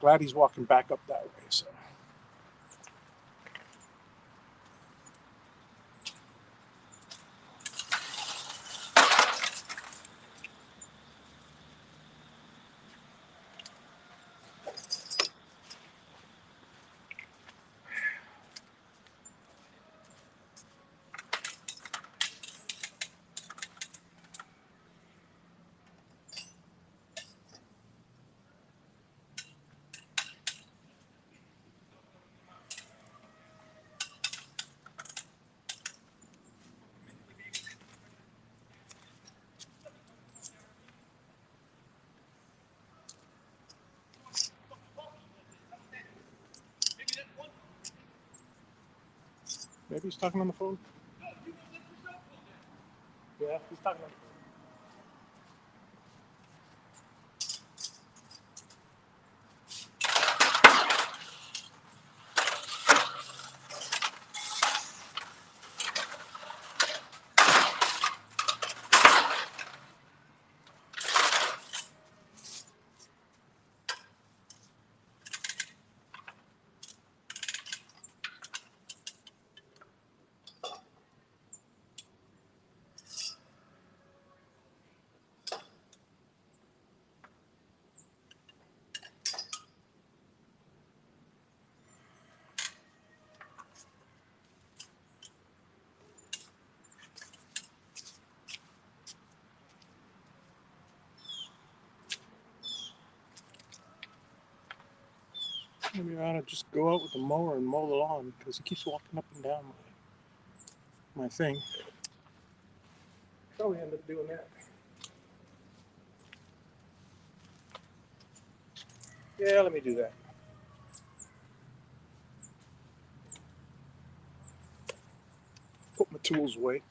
Glad he's walking back up that way, so. Maybe he's talking on the phone? Yeah, he's talking on the phone. Maybe I ought to just go out with the mower and mow the lawn because he keeps walking up and down my thing. Probably end up doing that. Yeah, let me do that. Put my tools away.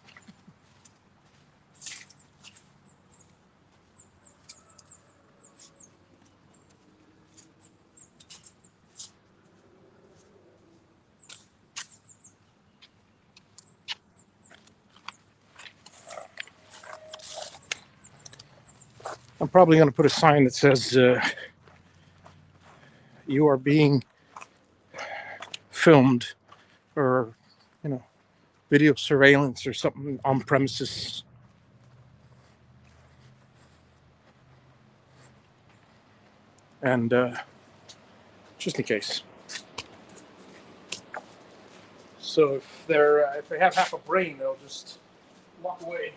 I'm probably going to put a sign that says, you are being filmed, or, video surveillance or something on premises. And just in case. So if they have half a brain, they'll just walk away.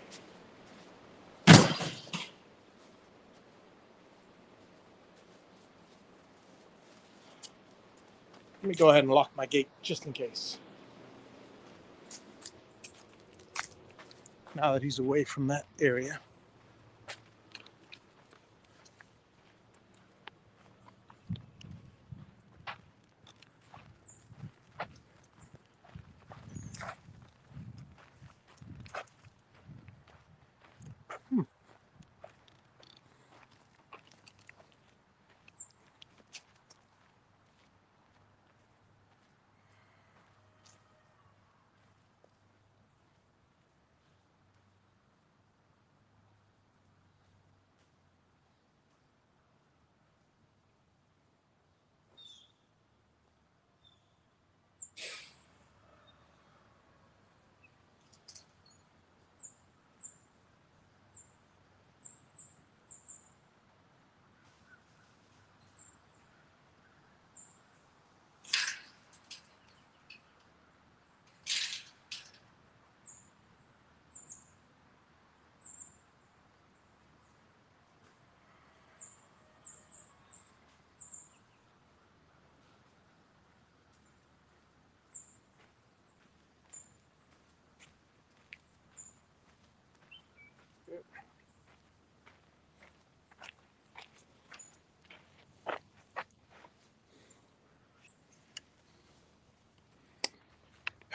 Let me go ahead and lock my gate just in case. Now that he's away from that area.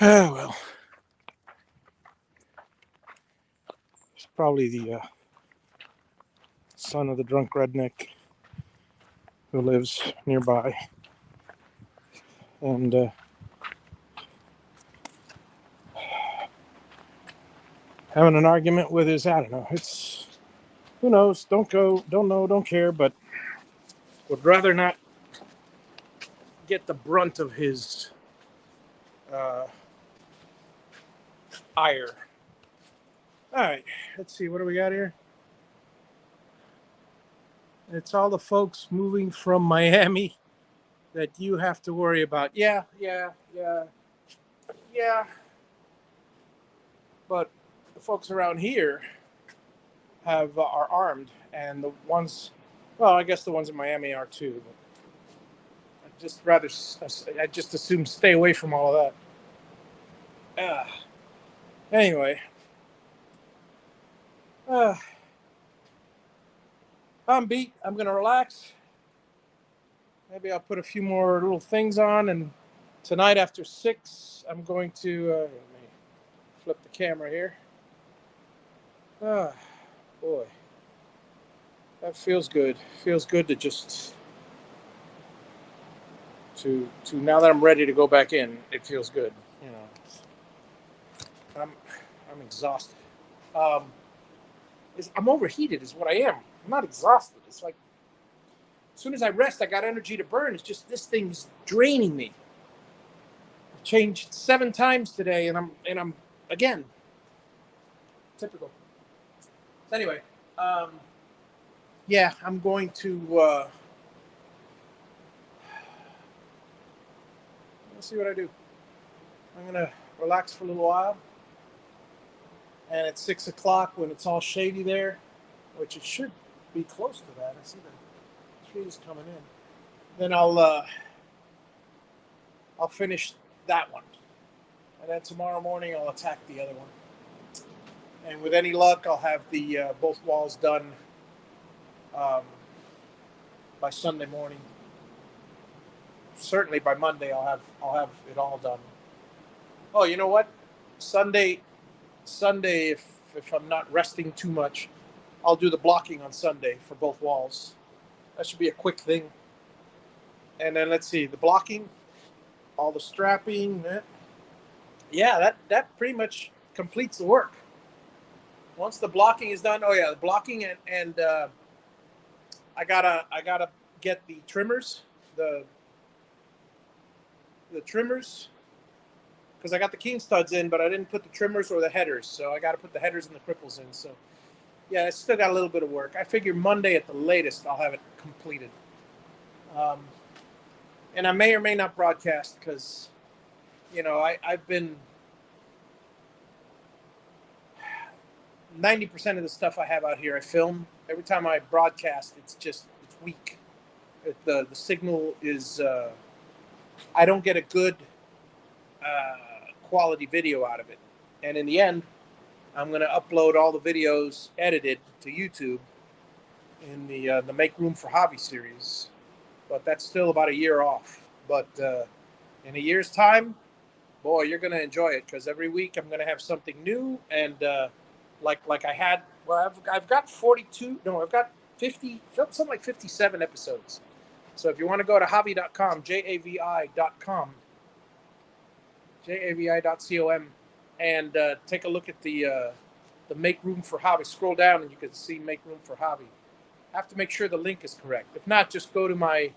Oh, well. It's probably the son of the drunk redneck who lives nearby. And having an argument with his, I don't know, it's, who knows, don't know, don't care, but would rather not get the brunt of his ire. All right, let's see, what do we got here? It's all the folks moving from Miami that you have to worry about. Yeah. But the folks around here are armed, and the ones, well, I guess the ones in Miami are too. But I just assume stay away from all of that. Anyway, I'm beat. I'm gonna relax. Maybe I'll put a few more little things on, and tonight after 6, I'm going to let me flip the camera here. Boy, that feels good. Feels good to just to now that I'm ready to go back in. It feels good. You know, I'm exhausted. Um, I'm overheated, is what I am. I'm not exhausted. It's like as soon as I rest, I got energy to burn. It's just this thing's draining me. I've changed 7 times today, and I'm again typical. So anyway, yeah, I'm going to let's see what I do. I'm gonna relax for a little while, and at 6 o'clock when it's all shady there, which it should be close to that. I see the trees coming in. Then I'll finish that one, and then tomorrow morning I'll attack the other one. And with any luck, I'll have the both walls done by Sunday morning. Certainly by Monday, I'll have it all done. Oh, you know what? Sunday, if I'm not resting too much, I'll do the blocking on Sunday for both walls. That should be a quick thing. And then let's see, the blocking, all the strapping. Yeah, that pretty much completes the work. Once the blocking is done, oh yeah, the blocking and I gotta get the trimmers, the trimmers, because I got the keen studs in, but I didn't put the trimmers or the headers, so I got to put the headers and the cripples in. So yeah, I still got a little bit of work. I figure Monday at the latest I'll have it completed. And I may or may not broadcast because, you know, I've been 90% of the stuff I have out here I film. Every time I broadcast, it's weak. The signal is I don't get a good quality video out of it. And in the end, I'm going to upload all the videos edited to YouTube in the Make Room for Hobby series. But that's still about a year off. But in a year's time, boy, you're going to enjoy it because every week I'm going to have something new. And like I had, well, I've got 42, no, I've got 50, something like 57 episodes. So if you want to go to javi.com, javi.com, javi.com, and take a look at the Make Room for Hobby. Scroll down and you can see Make Room for Hobby. I have to make sure the link is correct. If not, just go to my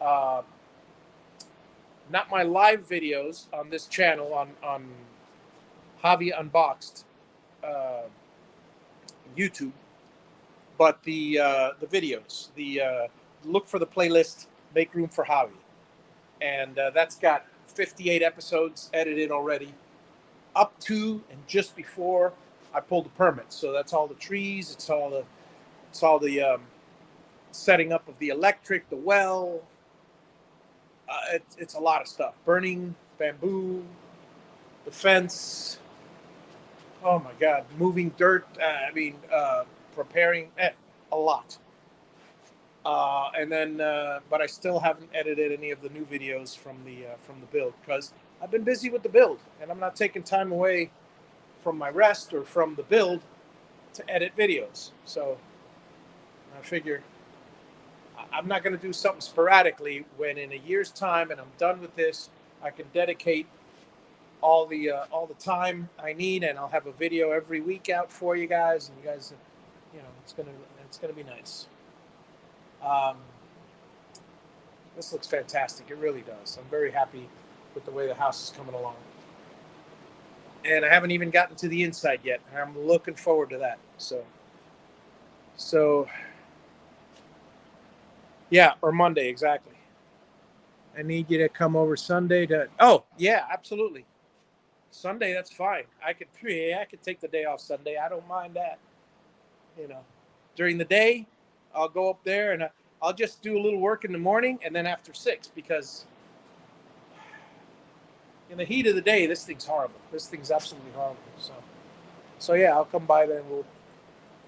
not my live videos on this channel on Hobby Unboxed YouTube, but the videos. Look for the playlist Make Room for Hobby, and that's got 58 episodes edited already, up to and just before I pulled the permit. So that's all the trees. It's all the setting up of the electric, the well. It's a lot of stuff. Burning bamboo, the fence. Oh my God, moving dirt. Preparing a lot. And then, but I still haven't edited any of the new videos from the build because I've been busy with the build, and I'm not taking time away from my rest or from the build to edit videos. So I figure I'm not going to do something sporadically when in a year's time and I'm done with this, I can dedicate all the time I need, and I'll have a video every week out for you guys, and you guys, it's gonna be nice. Um, this looks fantastic. It really does. I'm very happy with the way the house is coming along, and I haven't even gotten to the inside yet. I'm looking forward to that. So yeah, or Monday exactly. I need you to come over Sunday to. Oh yeah, absolutely. Sunday, that's fine. I could take the day off Sunday. I don't mind that. You know, during the day, I'll go up there and I'll just do a little work in the morning and then after 6 because in the heat of the day, this thing's horrible. This thing's absolutely horrible. So yeah, I'll come by then. We'll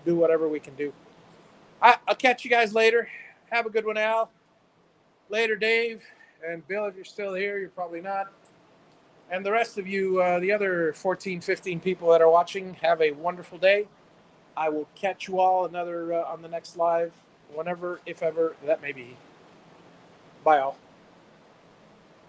do whatever we can do. I'll catch you guys later. Have a good one, Al. Later, Dave and Bill. If you're still here, you're probably not. And the rest of you, the other 14, 15 people that are watching, have a wonderful day. I will catch you all on the next live, whenever, if ever that may be. Bye, all.